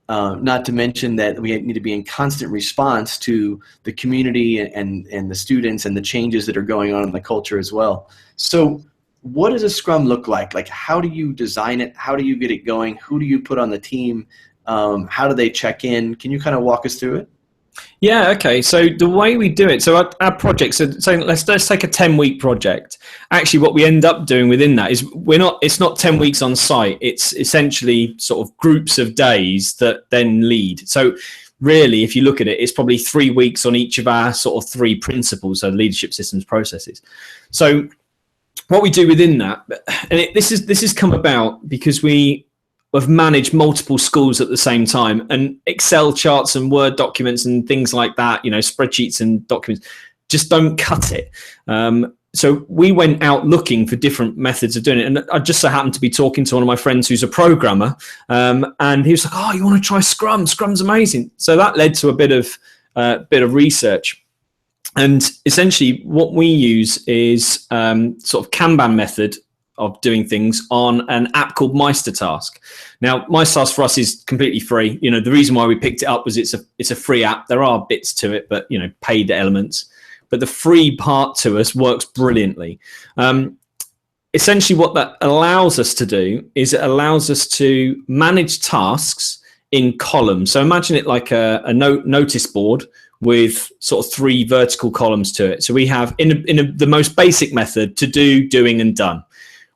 Not to mention that we need to be in constant response to the community and the students and the changes that are going on in the culture as well. So what does a Scrum look like? Like, how do you design it? How do you get it going? Who do you put on the team? How do they check in? Can you kind of walk us through it? Yeah, okay. So the way we do it, so our projects, so let's take a 10-week project. Actually, what we end up doing within that is it's not 10 weeks on site. It's essentially sort of groups of days that then lead. So really, if you look at it, it's probably 3 weeks on each of our sort of 3 principles, so leadership systems processes. So what we do within that, and this has come about because we've managed multiple schools at the same time, and Excel charts and Word documents and things like that, spreadsheets and documents just don't cut it. So we went out looking for different methods of doing it. And I just so happened to be talking to one of my friends who's a programmer, and he was like, oh, you want to try Scrum? Scrum's amazing. So that led to a bit of research. And essentially what we use is sort of Kanban method of doing things on an app called MeisterTask. Now, MeisterTask for us is completely free. The reason why we picked it up was it's a free app. There are bits to it, but paid elements. But the free part to us works brilliantly. Essentially, what that allows us to do is it allows us to manage tasks in columns. So imagine it like a notice board with sort of 3 vertical columns to it. So we have the most basic method, to do, doing, and done.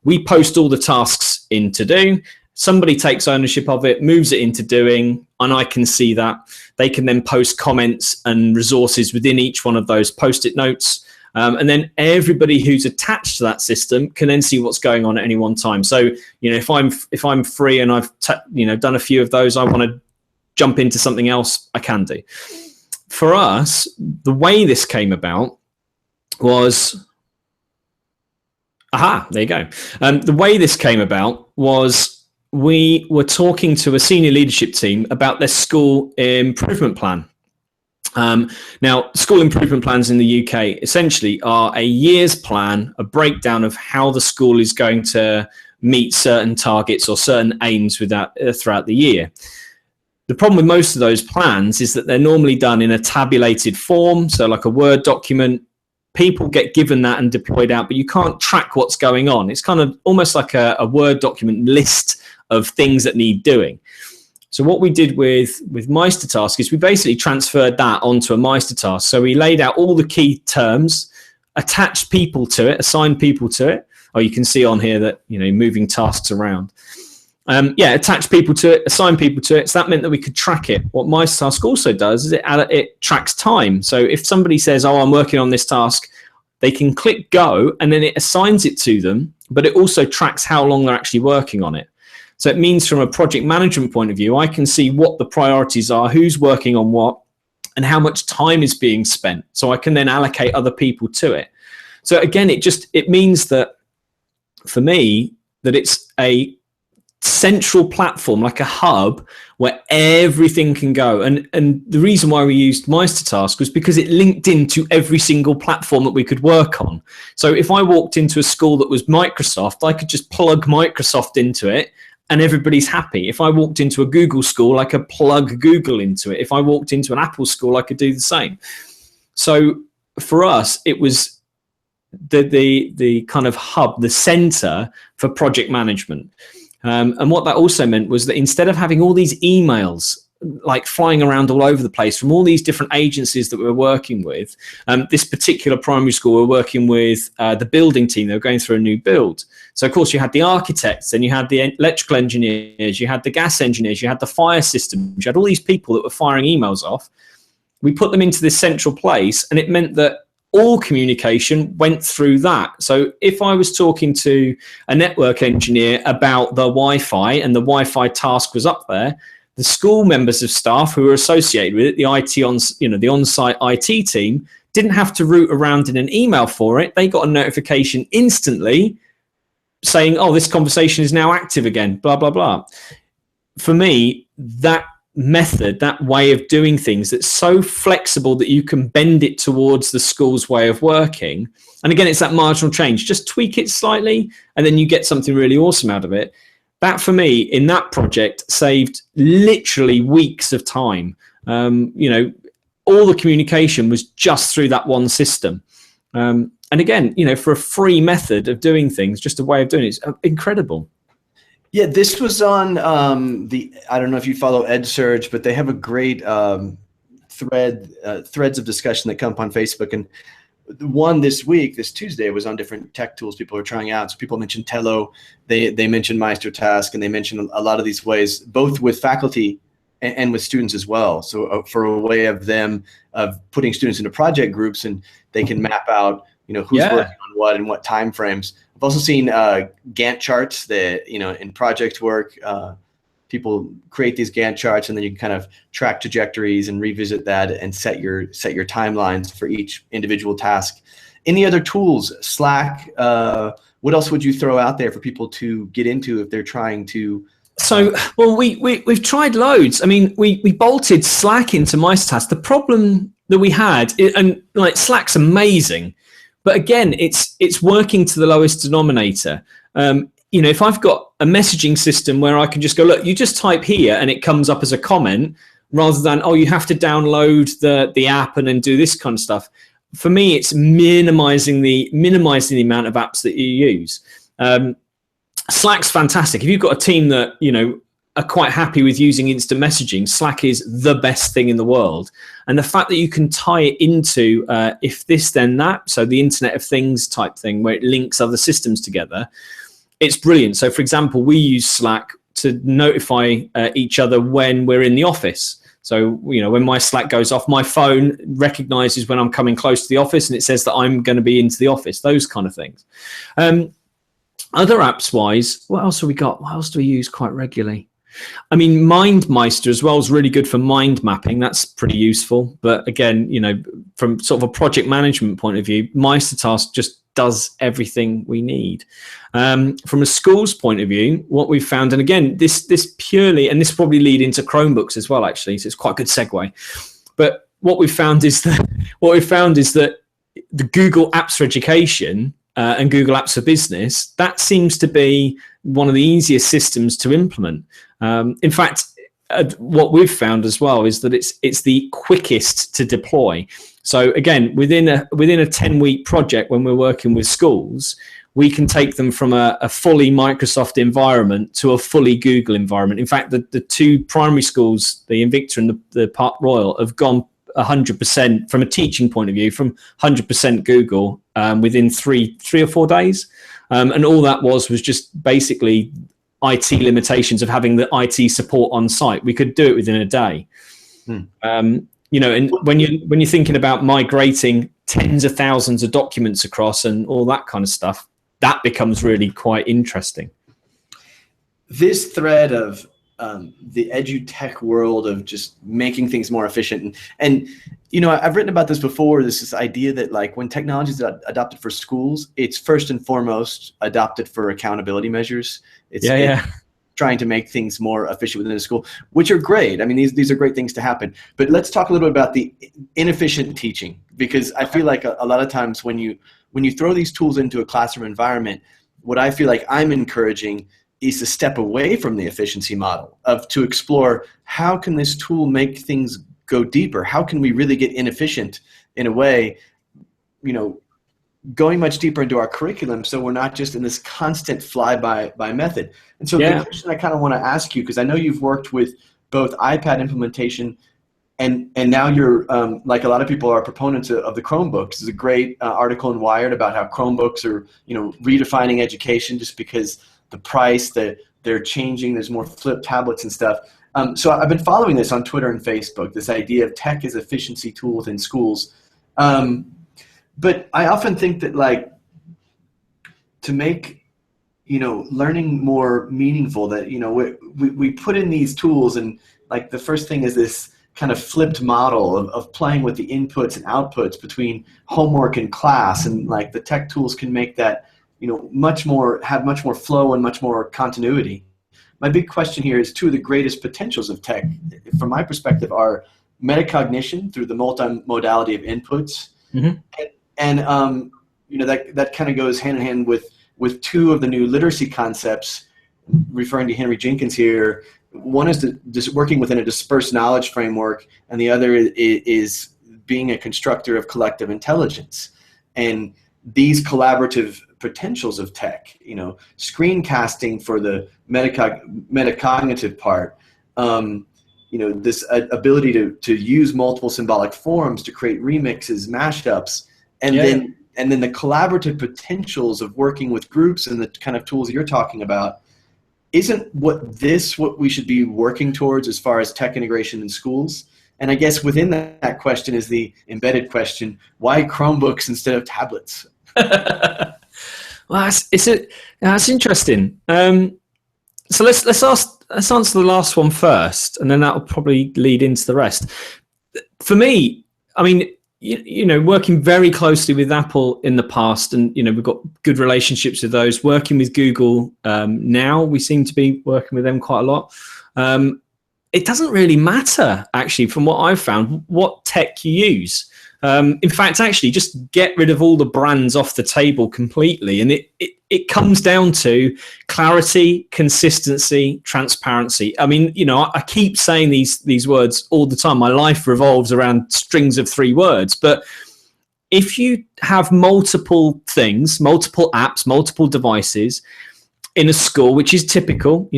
We post all the tasks in to do. Somebody takes ownership of it, moves it into doing, and I can see that. They can then post comments and resources within each one of those Post-it notes. And then everybody who's attached to that system can then see what's going on at any one time. So, if I'm free and I've done a few of those, I want to jump into something else, I can do. For us, the way this came about was, there you go. The way this came about was we were talking to a senior leadership team about their school improvement plan. Now, school improvement plans in the UK essentially are a year's plan, a breakdown of how the school is going to meet certain targets or certain aims throughout the year. The problem with most of those plans is that they're normally done in a tabulated form, so like a Word document. People get given that and deployed out, but you can't track what's going on. It's kind of almost like a Word document list of things that need doing. So what we did with MeisterTask is we basically transferred that onto a MeisterTask. So we laid out all the key terms, attached people to it, assigned people to it. Oh, you can see on here that, moving tasks around. Attach people to it, assign people to it. So that meant that we could track it. What MeisterTask also does is it tracks time. So if somebody says, oh, I'm working on this task, they can click go and then it assigns it to them, but it also tracks how long they're actually working on it. So it means from a project management point of view, I can see what the priorities are, who's working on what, and how much time is being spent. So I can then allocate other people to it. So again, it means that for me, that it's a central platform, like a hub, where everything can go. And the reason why we used MeisterTask was because it linked into every single platform that we could work on. So if I walked into a school that was Microsoft, I could just plug Microsoft into it and everybody's happy. If I walked into a Google school, I could plug Google into it. If I walked into an Apple school, I could do the same. So for us, it was the kind of hub, the center for project management. And what that also meant was that instead of having all these emails like flying around all over the place from all these different agencies that we were working with, this particular primary school, we were working with the building team. They were going through a new build. So, of course, you had the architects, and you had the electrical engineers, you had the gas engineers, you had the fire systems, you had all these people that were firing emails off. We put them into this central place, and it meant that all communication went through that. So if I was talking to a network engineer about the Wi-Fi and the Wi-Fi task was up there, the school members of staff who were associated with it, the the on-site IT team, didn't have to root around in an email for it. They got a notification instantly saying, oh, this conversation is now active again, blah, blah, blah. For me, that method, that way of doing things that's so flexible that you can bend it towards the school's way of working. And again, it's that marginal change. Just tweak it slightly and then you get something really awesome out of it. That for me in that project saved literally weeks of time. All the communication was just through that one system. And again, for a free method of doing things, just a way of doing it, it's incredible. Yeah, this was on I don't know if you follow EdSurge, but they have a great threads of discussion that come up on Facebook. And one this week, this Tuesday, was on different tech tools people are trying out. So people mentioned Tello, they mentioned MeisterTask, and they mentioned a lot of these ways, both with faculty and with students as well. So for a way of them of putting students into project groups, and they can map out who's working on what and what time frames. I've also seen Gantt charts that in project work, people create these Gantt charts, and then you can kind of track trajectories and revisit that and set your timelines for each individual task. Any other tools? Slack. What else would you throw out there for people to get into if they're trying to? So, well, we've tried loads. I mean, we bolted Slack into MeisterTask. The problem that we had, and like Slack's amazing, but again, it's working to the lowest denominator. If I've got a messaging system where I can just go, look, you just type here and it comes up as a comment, rather than, oh, you have to download the app and then do this kind of stuff. For me, it's minimizing the amount of apps that you use. Slack's fantastic. If you've got a team that, are quite happy with using instant messaging, Slack is the best thing in the world. And the fact that you can tie it into if this, then that, so the Internet of Things type thing, where it links other systems together, it's brilliant. So, for example, we use Slack to notify each other when we're in the office. So, when my Slack goes off, my phone recognizes when I'm coming close to the office, and it says that I'm going to be into the office, those kind of things. Other apps wise, what else have we got? What else do we use quite regularly? I mean, MindMeister as well is really good for mind mapping. That's pretty useful. But again, from sort of a project management point of view, MeisterTask just does everything we need. From a school's point of view, what we've found, and again, this purely, and this probably lead into Chromebooks as well, actually, so it's quite a good segue. But what we've found is that the Google Apps for Education and Google Apps for Business, that seems to be one of the easiest systems to implement. In fact, what we've found as well is that it's the quickest to deploy. So again, within a 10-week project, when we're working with schools, we can take them from a fully Microsoft environment to a fully Google environment. In fact, the two primary schools, the Invicta and the Park Royal, have gone 100% from a teaching point of view, from 100% Google within three or 4 days. And all that was just basically IT limitations of having the IT support on site. We could do it within a day. And when you're thinking about migrating tens of thousands of documents across and all that kind of stuff, that becomes really quite interesting. This thread of the edutech world of just making things more efficient. And I've written about this before, this idea that like when technology is adopted for schools, it's first and foremost adopted for accountability measures. trying to make things more efficient within the school, which are great. I mean, these are great things to happen. But let's talk a little bit about the inefficient teaching, because I feel like a lot of times when you throw these tools into a classroom environment, what I feel like I'm encouraging is to step away from the efficiency model to explore how can this tool make things go deeper? How can we really get inefficient in a way, going much deeper into our curriculum, so we're not just in this constant fly-by method. And so the question I kind of want to ask you, because I know you've worked with both iPad implementation and now you're, like a lot of people are proponents of the Chromebooks. There's a great article in Wired about how Chromebooks are, redefining education just because the price, they're changing, there's more flip tablets and stuff. So I've been following this on Twitter and Facebook, this idea of tech as efficiency tool within schools. But I often think that, like, to make, learning more meaningful, that, we put in these tools, and like the first thing is this kind of flipped model of playing with the inputs and outputs between homework and class. And like the tech tools can make that, have much more flow and much more continuity. My big question here is two of the greatest potentials of tech, from my perspective, are metacognition through the multimodality of inputs. Mm-hmm. And that kind of goes hand in hand with two of the new literacy concepts, referring to Henry Jenkins here. One is just working within a dispersed knowledge framework, and the other is being a constructor of collective intelligence. And these collaborative potentials of tech, screencasting for the metacognitive part, this ability to use multiple symbolic forms to create remixes, mashups, and then the collaborative potentials of working with groups and the kind of tools you're talking about. Isn't what we should be working towards as far as tech integration in schools? And I guess within that question is the embedded question: why Chromebooks instead of tablets? Well, that's interesting. So let's answer the last one first, and then that will probably lead into the rest. For me, I mean, working very closely with Apple in the past, and we've got good relationships with those. Working with Google now, we seem to be working with them quite a lot. It doesn't really matter, actually, from what I've found, what tech you use. In fact, actually, just get rid of all the brands off the table completely, and it comes down to clarity, consistency, transparency. I mean, I keep saying these words all the time. My life revolves around strings of 3 words. But if you have multiple things, multiple apps, multiple devices in a school, which is typical,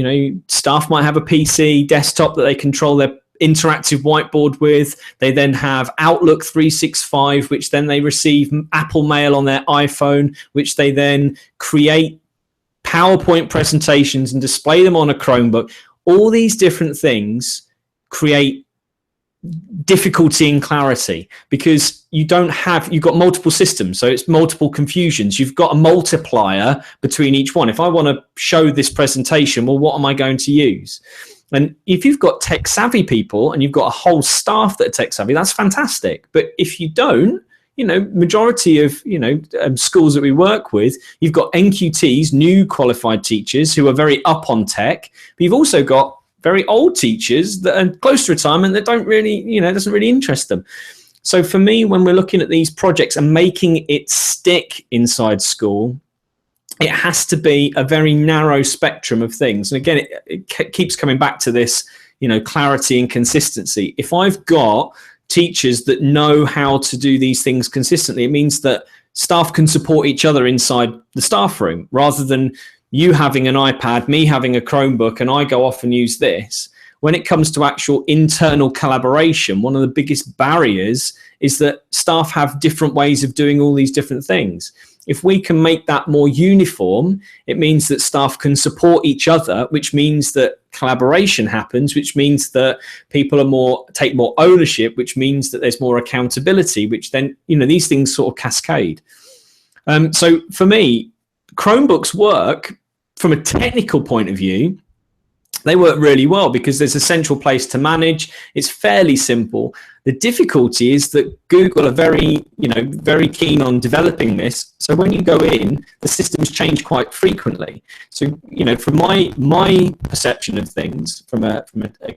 staff might have a PC, desktop that they control their interactive whiteboard with. They then have Outlook 365, which then they receive Apple Mail on their iPhone, which they then create PowerPoint presentations and display them on a Chromebook. All these different things create difficulty in clarity, because you've got multiple systems, so it's multiple confusions. You've got a multiplier between each one. If I want to show this presentation, well, what am I going to use? And if you've got tech savvy people and you've got a whole staff that are tech savvy, that's fantastic. But if you don't, majority of, schools that we work with, you've got NQTs, new qualified teachers who are very up on tech, but you've also got very old teachers that are close to retirement that don't really, doesn't really interest them. So for me, when we're looking at these projects and making it stick inside school, it has to be a very narrow spectrum of things. And again, it keeps coming back to this, clarity and consistency. If I've got teachers that know how to do these things consistently, it means that staff can support each other inside the staff room, rather than you having an iPad, me having a Chromebook, and I go off and use this. When it comes to actual internal collaboration, one of the biggest barriers is that staff have different ways of doing all these different things. If we can make that more uniform, it means that staff can support each other, which means that collaboration happens, which means that people take more ownership, which means that there's more accountability, which then, these things sort of cascade. So for me, Chromebooks work from a technical point of view they work really well because there's a central place to manage. It's fairly simple. The difficulty is that Google are very keen on developing this. So when you go in, the systems change quite frequently. So, from my perception of things, from a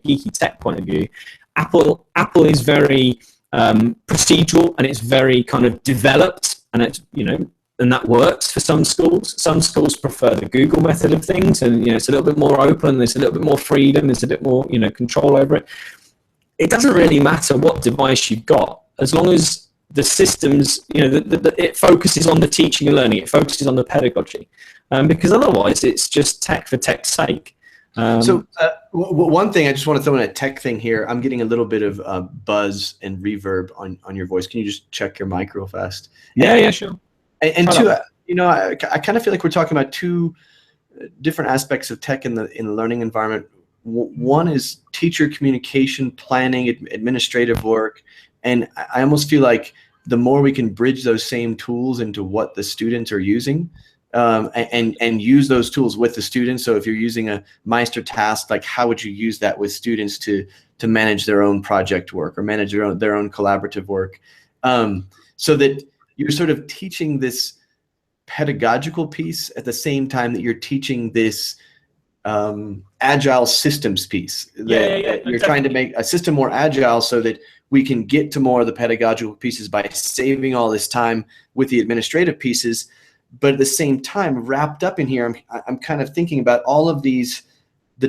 geeky tech point of view, Apple is very procedural, and it's very kind of developed, and it's, and that works for some schools. Some schools prefer the Google method of things, and it's a little bit more open. There's a little bit more freedom. There's a bit more control over it. It doesn't really matter what device you've got, as long as the systems, it focuses on the teaching and learning. It focuses on the pedagogy, because otherwise it's just tech for tech's sake. One thing I just want to throw in a tech thing here. I'm getting a little bit of buzz and reverb on your voice. Can you just check your mic real fast? Yeah, sure. And two, I kind of feel like we're talking about two different aspects of tech in the learning environment. One is teacher communication, planning, administrative work, and I almost feel like the more we can bridge those same tools into what the students are using, and use those tools with the students. So if you're using a Meister task, like how would you use that with students to manage their own project work or manage their own collaborative work, so that you're sort of teaching this pedagogical piece at the same time that you're teaching this agile systems piece. You're trying to make a system more agile so that we can get to more of the pedagogical pieces by saving all this time with the administrative pieces. But at the same time, wrapped up in here, I'm kind of thinking about all of the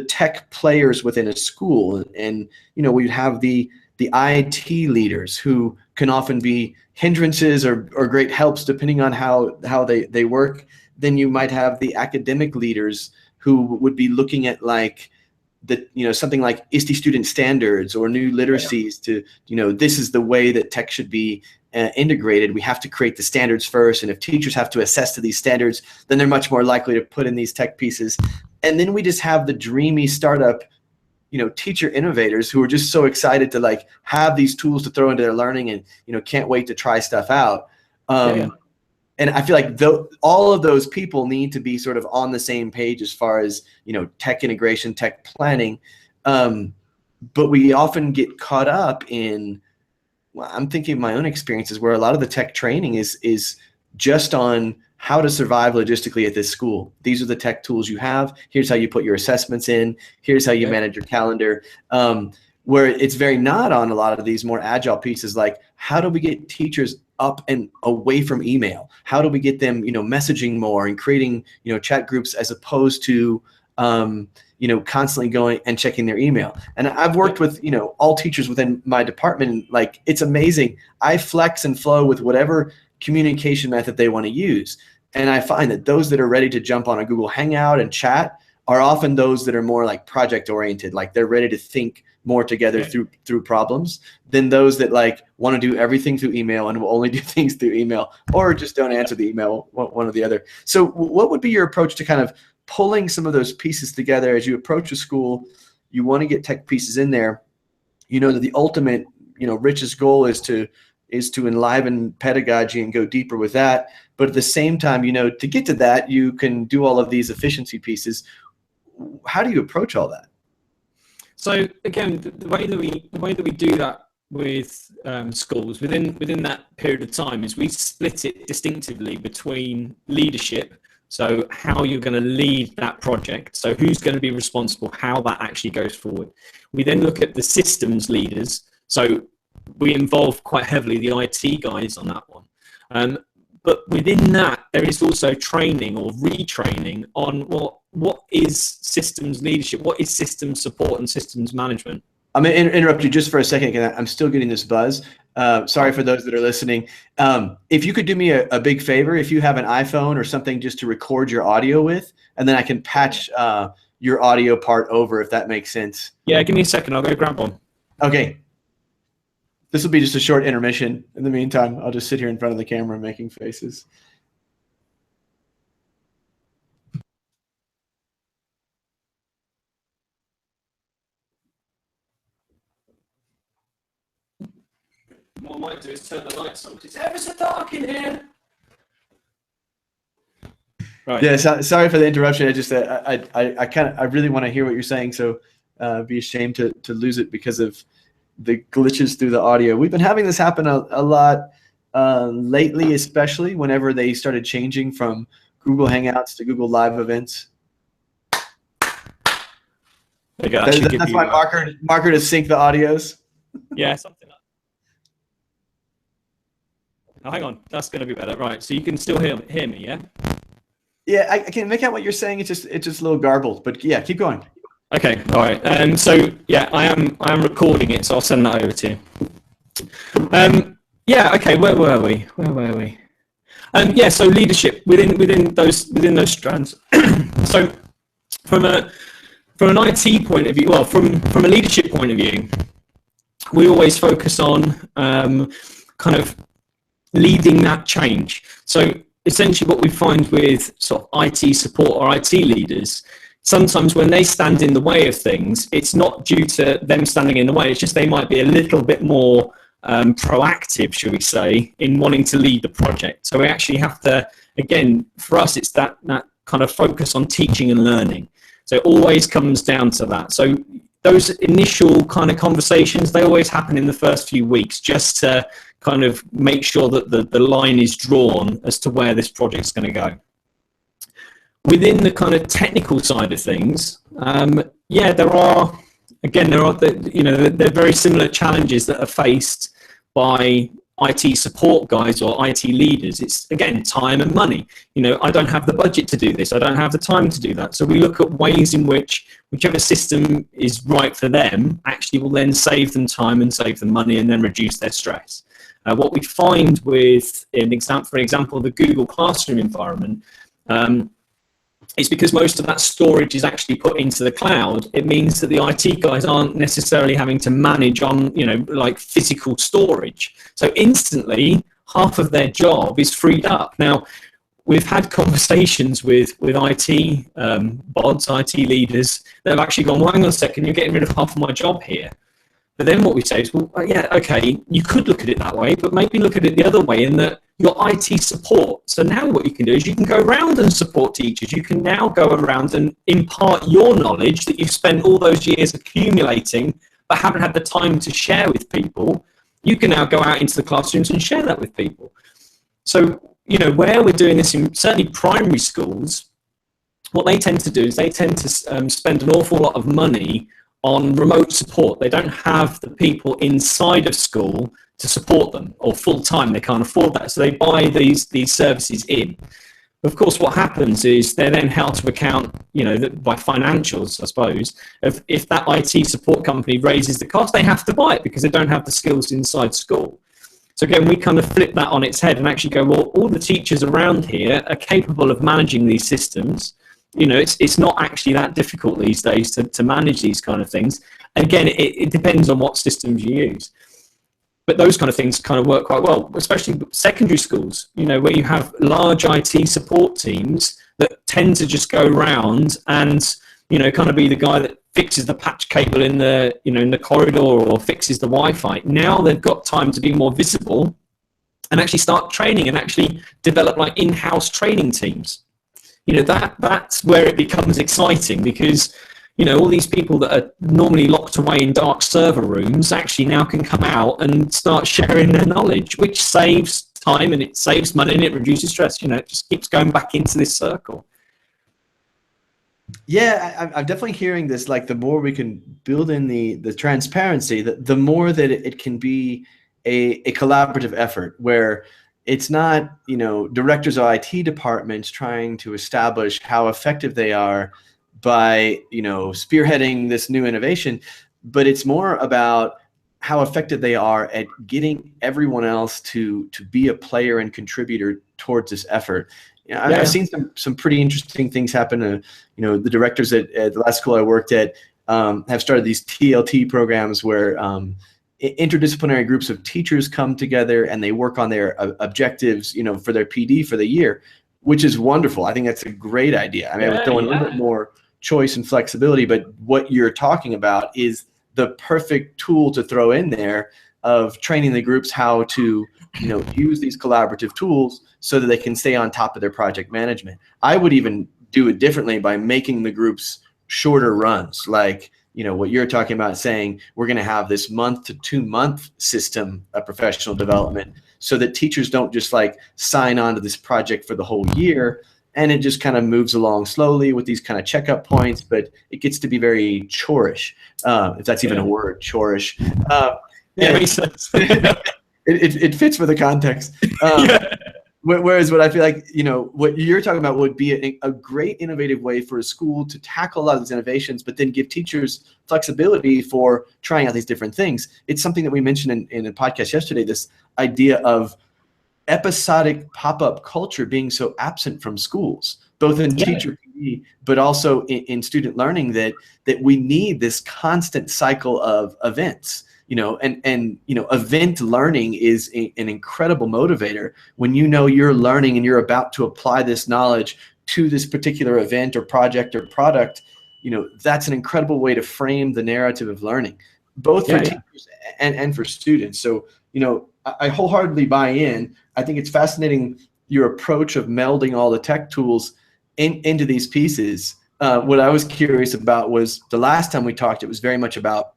tech players within a school, and we have the IT leaders who can often be hindrances or great helps depending on how they work. Then you might have the academic leaders who would be looking at like something like ISTE student standards or new literacies to, this is the way that tech should be integrated. We have to create the standards first. And if teachers have to assess to these standards, then they're much more likely to put in these tech pieces. And then we just have the dreamy startup, teacher innovators who are just so excited to like have these tools to throw into their learning and, can't wait to try stuff out. And I feel like all of those people need to be sort of on the same page as far as, tech integration, tech planning. But we often get caught up in, I'm thinking of my own experiences where a lot of the tech training is just on how to survive logistically at this school. These are the tech tools you have. Here's how you put your assessments in. Here's how you manage your calendar. Where it's very not on a lot of these more agile pieces, like how do we get teachers up and away from email? How do we get them, messaging more and creating, chat groups as opposed to, constantly going and checking their email. And I've worked with, all teachers within my department. And like, it's amazing. I flex and flow with whatever communication method they want to use. And I find that those that are ready to jump on a Google Hangout and chat are often those that are more like project oriented, like they're ready to think more together through problems, than those that like want to do everything through email and will only do things through email, or just don't answer the email, one or the other. So what would be your approach to kind of pulling some of those pieces together as you approach a school? You want to get tech pieces in there, that the ultimate, richest goal is to enliven pedagogy and go deeper with that. But at the same time, to get to that, you can do all of these efficiency pieces. How do you approach all that? So again, the way that we do that with schools within that period of time is we split it distinctively between leadership. So how you're going to lead that project. So who's going to be responsible, how that actually goes forward. We then look at the systems leaders. So we involve quite heavily the IT guys on that one. But within that, there is also training or retraining on what is systems leadership, what is systems support and systems management. I'm going to interrupt you just for a second, because I'm still getting this buzz. Sorry for those that are listening. If you could do me a big favor, if you have an iPhone or something just to record your audio with, and then I can patch your audio part over, if that makes sense. Yeah, give me a second. I'll go grab one. Okay. This will be just a short intermission. In the meantime, I'll just sit here in front of the camera making faces. What I might do is turn the lights on. It's ever so dark in here. Right. Yeah, sorry for the interruption. I just I really want to hear what you're saying, so be ashamed to lose it because of the glitches through the audio. We've been having this happen a lot lately, especially whenever they started changing from Google Hangouts to Google Live events. That's my marker to sync the audios. Yeah, something like that. Oh, hang on, that's going to be better. Right, so you can still hear me, yeah? Yeah, I can make out what you're saying. It's just a little garbled, but yeah, keep going. Okay, all right. So yeah, I am recording it, so I'll send that over to you. Yeah, okay. Where were we? Yeah, so leadership within those strands. So from an IT point of view, well, from a leadership point of view, we always focus on kind of leading that change. So essentially what we find with sort of IT support or IT leaders, sometimes when they stand in the way of things, it's not due to them standing in the way, it's just they might be a little bit more proactive, should we say, in wanting to lead the project. So we actually have to, again, for us, it's that kind of focus on teaching and learning. So it always comes down to that. So those initial kind of conversations, they always happen in the first few weeks, just to kind of make sure that the line is drawn as to where this project's going to go. Within the kind of technical side of things, yeah, there are they're very similar challenges that are faced by IT support guys or IT leaders. It's, again, time and money. I don't have the budget to do this. I don't have the time to do that. So we look at ways in which whichever system is right for them actually will then save them time and save them money and then reduce their stress. What we find with, for example, the Google Classroom environment, it's because most of that storage is actually put into the cloud. It means that the IT guys aren't necessarily having to manage on, like physical storage. So instantly, half of their job is freed up. Now, we've had conversations with IT bods, IT leaders, that have actually gone, well, hang on a second, you're getting rid of half of my job here. But then what we say is, well, yeah, okay, you could look at it that way, but maybe look at it the other way in that your IT support. So now what you can do is you can go around and support teachers. You can now go around and impart your knowledge that you've spent all those years accumulating but haven't had the time to share with people. You can now go out into the classrooms and share that with people. So, where we're doing this in certainly primary schools, what they tend to do is they tend to spend an awful lot of money on remote support. They don't have the people inside of school to support them, or full-time, they can't afford that. So they buy these services in. Of course, what happens is they're then held to account, by financials, I suppose. If that IT support company raises the cost, they have to buy it because they don't have the skills inside school. So again, we kind of flip that on its head and actually go, well, all the teachers around here are capable of managing these systems. It's not actually that difficult these days to manage these kind of things. And again, it depends on what systems you use. But those kind of things kind of work quite well, especially secondary schools, where you have large IT support teams that tend to just go around and, kind of be the guy that fixes the patch cable in the corridor or fixes the Wi-Fi. Now they've got time to be more visible and actually start training and actually develop like in-house training teams. That's where it becomes exciting because, all these people that are normally locked away in dark server rooms actually now can come out and start sharing their knowledge, which saves time and it saves money and it reduces stress. It just keeps going back into this circle. Yeah, I'm definitely hearing this. Like, the more we can build in the transparency, the more that it can be a collaborative effort where it's not, directors of IT departments trying to establish how effective they are by, spearheading this new innovation, but it's more about how effective they are at getting everyone else to be a player and contributor towards this effort. I've seen some pretty interesting things happen. The directors at the last school I worked at have started these TLT programs where interdisciplinary groups of teachers come together and they work on their objectives, for their PD for the year, which is wonderful. I think that's a great idea. I mean, I would throw in a little bit more choice and flexibility, but what you're talking about is the perfect tool to throw in there of training the groups how to use these collaborative tools so that they can stay on top of their project management. I would even do it differently by making the groups shorter runs, like what you're talking about, saying we're going to have this month to 2 month system of professional development, so that teachers don't just like sign on to this project for the whole year and it just kind of moves along slowly with these kind of checkup points, but it gets to be very chorish, if that's even a word, chorish. Yeah, makes sense. It fits for the context. Whereas what I feel like, what you're talking about would be a great innovative way for a school to tackle a lot of these innovations, but then give teachers flexibility for trying out these different things. It's something that we mentioned in a podcast yesterday, this idea of episodic pop-up culture being so absent from schools, both in teacher PD, but also in student learning, that we need this constant cycle of events. Event learning is an incredible motivator when you're learning and you're about to apply this knowledge to this particular event or project or product. That's an incredible way to frame the narrative of learning, both for teachers and for students. So, I wholeheartedly buy in. I think it's fascinating, your approach of melding all the tech tools into these pieces. What I was curious about was the last time we talked, it was very much about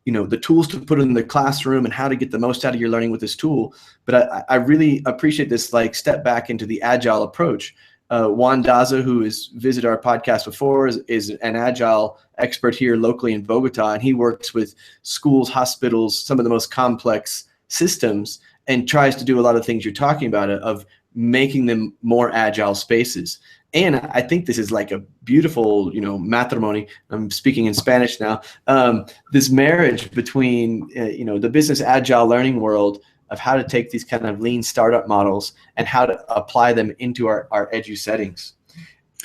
the tools to put in the classroom and how to get the most out of your learning with this tool. But I really appreciate this step back into the agile approach. Juan Daza, who has visited our podcast before, is an agile expert here locally in Bogota, and he works with schools, hospitals, some of the most complex systems, and tries to do a lot of things you're talking about, of making them more agile spaces. And I think this is like a beautiful, matrimony. I'm speaking in Spanish now. This marriage between, the business agile learning world of how to take these kind of lean startup models and how to apply them into our edu settings.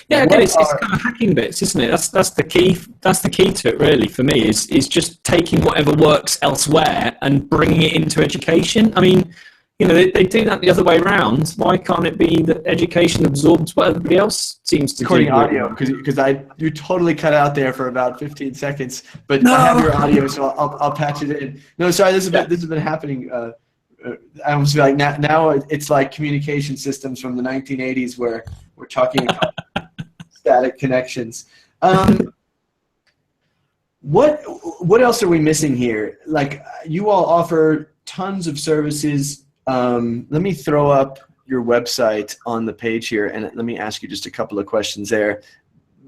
Yeah, again, it's kind of hacking bits, isn't it? That's the key. That's the key to it, really, for me, is just taking whatever works elsewhere and bringing it into education. I mean, they do that the other way around. Why can't it be that education absorbs what everybody else seems to do? Recording audio, because you totally cut out there for about 15 seconds, but I have your audio, so I'll patch it in. No, sorry, this has been happening. I almost feel like now it's like communication systems from the 1980s where we're talking about static connections. What else are we missing here? Like, you all offer tons of services. Let me throw up your website on the page here, and let me ask you just a couple of questions there.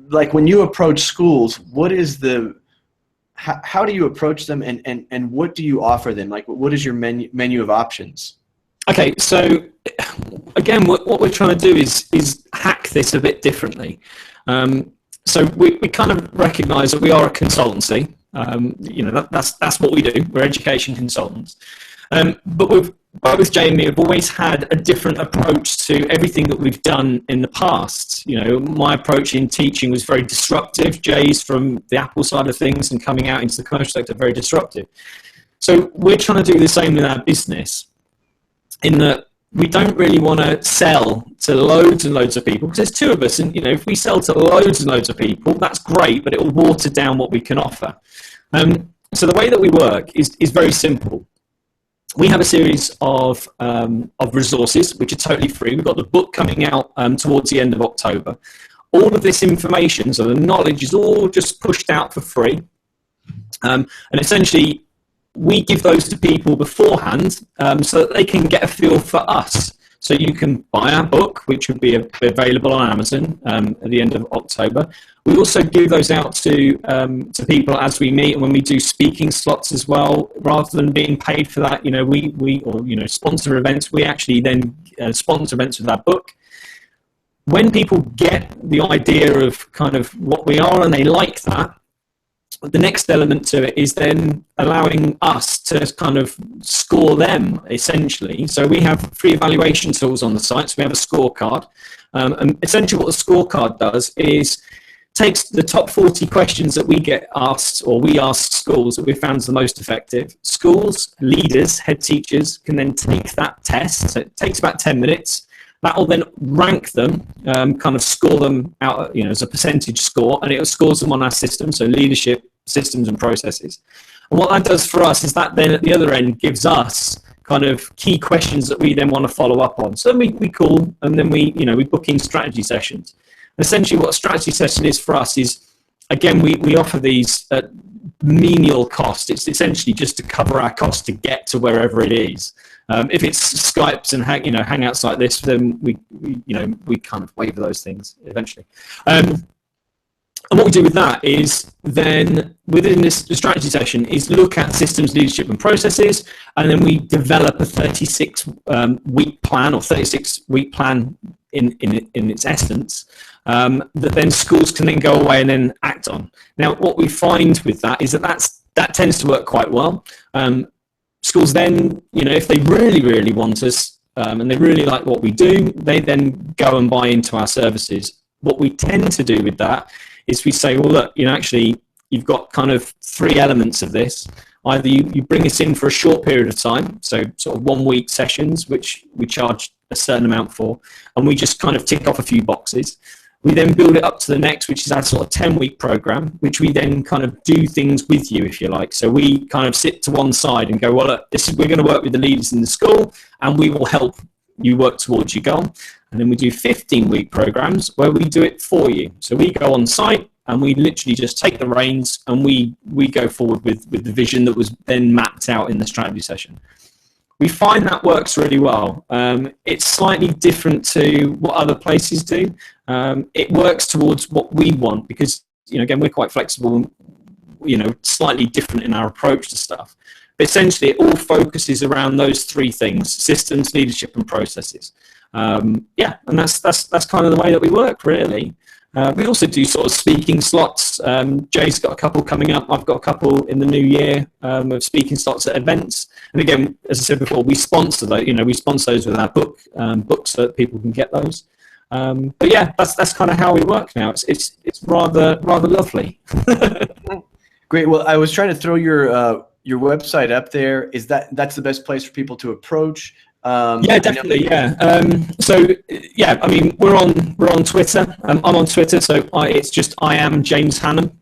Like, when you approach schools, how do you approach them, and what do you offer them? Like, what is your menu of options? Okay, so again, what we're trying to do is hack this a bit differently. So we kind of recognise that we are a consultancy. That's what we do. We're education consultants. But with Jamie, we've always had a different approach to everything that we've done in the past. My approach in teaching was very disruptive. Jay's from the Apple side of things and coming out into the commercial sector, very disruptive. So we're trying to do the same with our business, in that we don't really want to sell to loads and loads of people, because there's two of us, and if we sell to loads and loads of people, that's great, but it will water down what we can offer. So the way that we work is very simple. We have a series of resources which are totally free. We've got the book coming out towards the end of October. All of this information, so the knowledge, is all just pushed out for free. And essentially, we give those to people beforehand so that they can get a feel for us. So you can buy our book, which will be available on Amazon at the end of October. We also give those out to people as we meet, and when we do speaking slots as well. Rather than being paid for that, we sponsor events. We actually then sponsor events with our book. When people get the idea of kind of what we are and they like that, the next element to it is then allowing us to kind of score them, essentially. So we have free evaluation tools on the site. So we have a scorecard. And essentially what the scorecard does is takes the top 40 questions that we get asked, or we ask schools that we found is the most effective. Schools, leaders, head teachers can then take that test. So it takes about 10 minutes. That will then rank them, kind of score them out, as a percentage score, and it scores them on our system, so leadership, systems and processes. And what that does for us is that then at the other end gives us kind of key questions that we then want to follow up on. So then we call, and then we book in strategy sessions. And essentially what a strategy session is for us is, again, we offer these at menial cost. It's essentially just to cover our cost to get to wherever it is. If it's Skypes and Hangouts like this, then we kind of waiver those things eventually. And what we do with that is then within this strategy session is look at systems, leadership and processes, and then we develop a 36-week plan or 36-week plan in its essence that then schools can then go away and then act on. Now, what we find with that is that tends to work quite well. Schools then, if they really, really want us and they really like what we do, they then go and buy into our services. What we tend to do with that is we say, well, look, actually, you've got kind of three elements of this. Either you bring us in for a short period of time, so sort of 1 week sessions, which we charge a certain amount for, and we just kind of tick off a few boxes. We then build it up to the next, which is our sort of 10-week program, which we then kind of do things with you, if you like. So we kind of sit to one side and go, well, look, we're going to work with the leaders in the school, and we will help you work towards your goal. And then we do 15-week programs where we do it for you. So we go on site and we literally just take the reins and we go forward with the vision that was then mapped out in the strategy session. We find that works really well. It's slightly different to what other places do. It works towards what we want because, again, we're quite flexible, slightly different in our approach to stuff. But essentially, it all focuses around those three things: systems, leadership, and processes. And that's kind of the way that we work, really. We also do sort of speaking slots. Jay's got a couple coming up. I've got a couple in the new year of speaking slots at events. And again, as I said before, we sponsor those. We sponsor those with our books so that people can get those. But yeah, that's kind of how we work now. It's rather lovely. Great. Well, I was trying to throw your website up there. That's the best place for people to approach? Yeah, definitely. Yeah. I mean, we're on Twitter. I'm on Twitter, so it's just I am James Hannam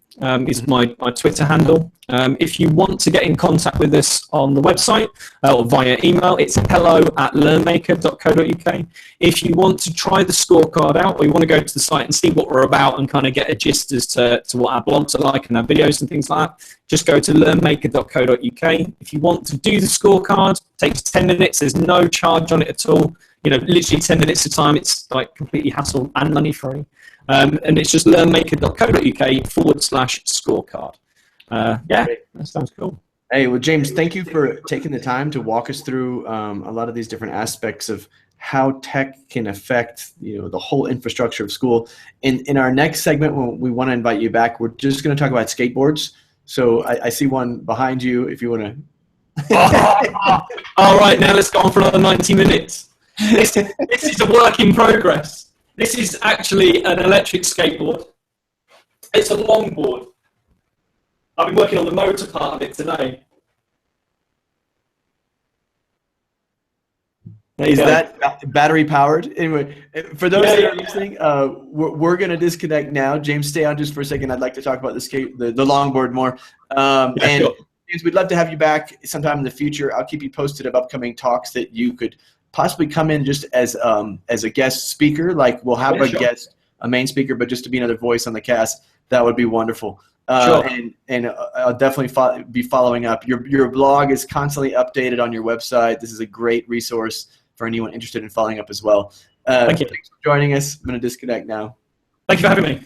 is my Twitter handle. If you want to get in contact with us on the website or via email, it's hello@learnmaker.co.uk. If you want to try the scorecard out, or you want to go to the site and see what we're about and kind of get a gist as to what our blogs are like and our videos and things like that, just go to learnmaker.co.uk. If you want to do the scorecard, it takes 10 minutes. There's no charge on it at all. Literally 10 minutes of time. It's like completely hassle and money free. And it's just learnmaker.co.uk/scorecard. That sounds cool. Hey, well, James, thank you for taking the time to walk us through a lot of these different aspects of how tech can affect the whole infrastructure of school. In our next segment, when we want to invite you back, we're just going to talk about skateboards. So I see one behind you. If you want to. All right, now let's go on for another 90 minutes. This is a work in progress. This is actually an electric skateboard. It's a longboard. I've been working on the motor part of it today. Is that battery powered? Anyway, for those that are listening, we're going to disconnect now. James, stay on just for a second. I'd like to talk about the longboard more. Sure. James, we'd love to have you back sometime in the future. I'll keep you posted of upcoming talks that you could possibly come in just as a guest speaker. Like we'll have guest, a main speaker, but just to be another voice on the cast. That would be wonderful. Sure. And I'll definitely be following up. Your blog is constantly updated on your website. This is a great resource for anyone interested in following up as well. Thank you. Thanks for joining us. I'm going to disconnect now. Thank you for having me.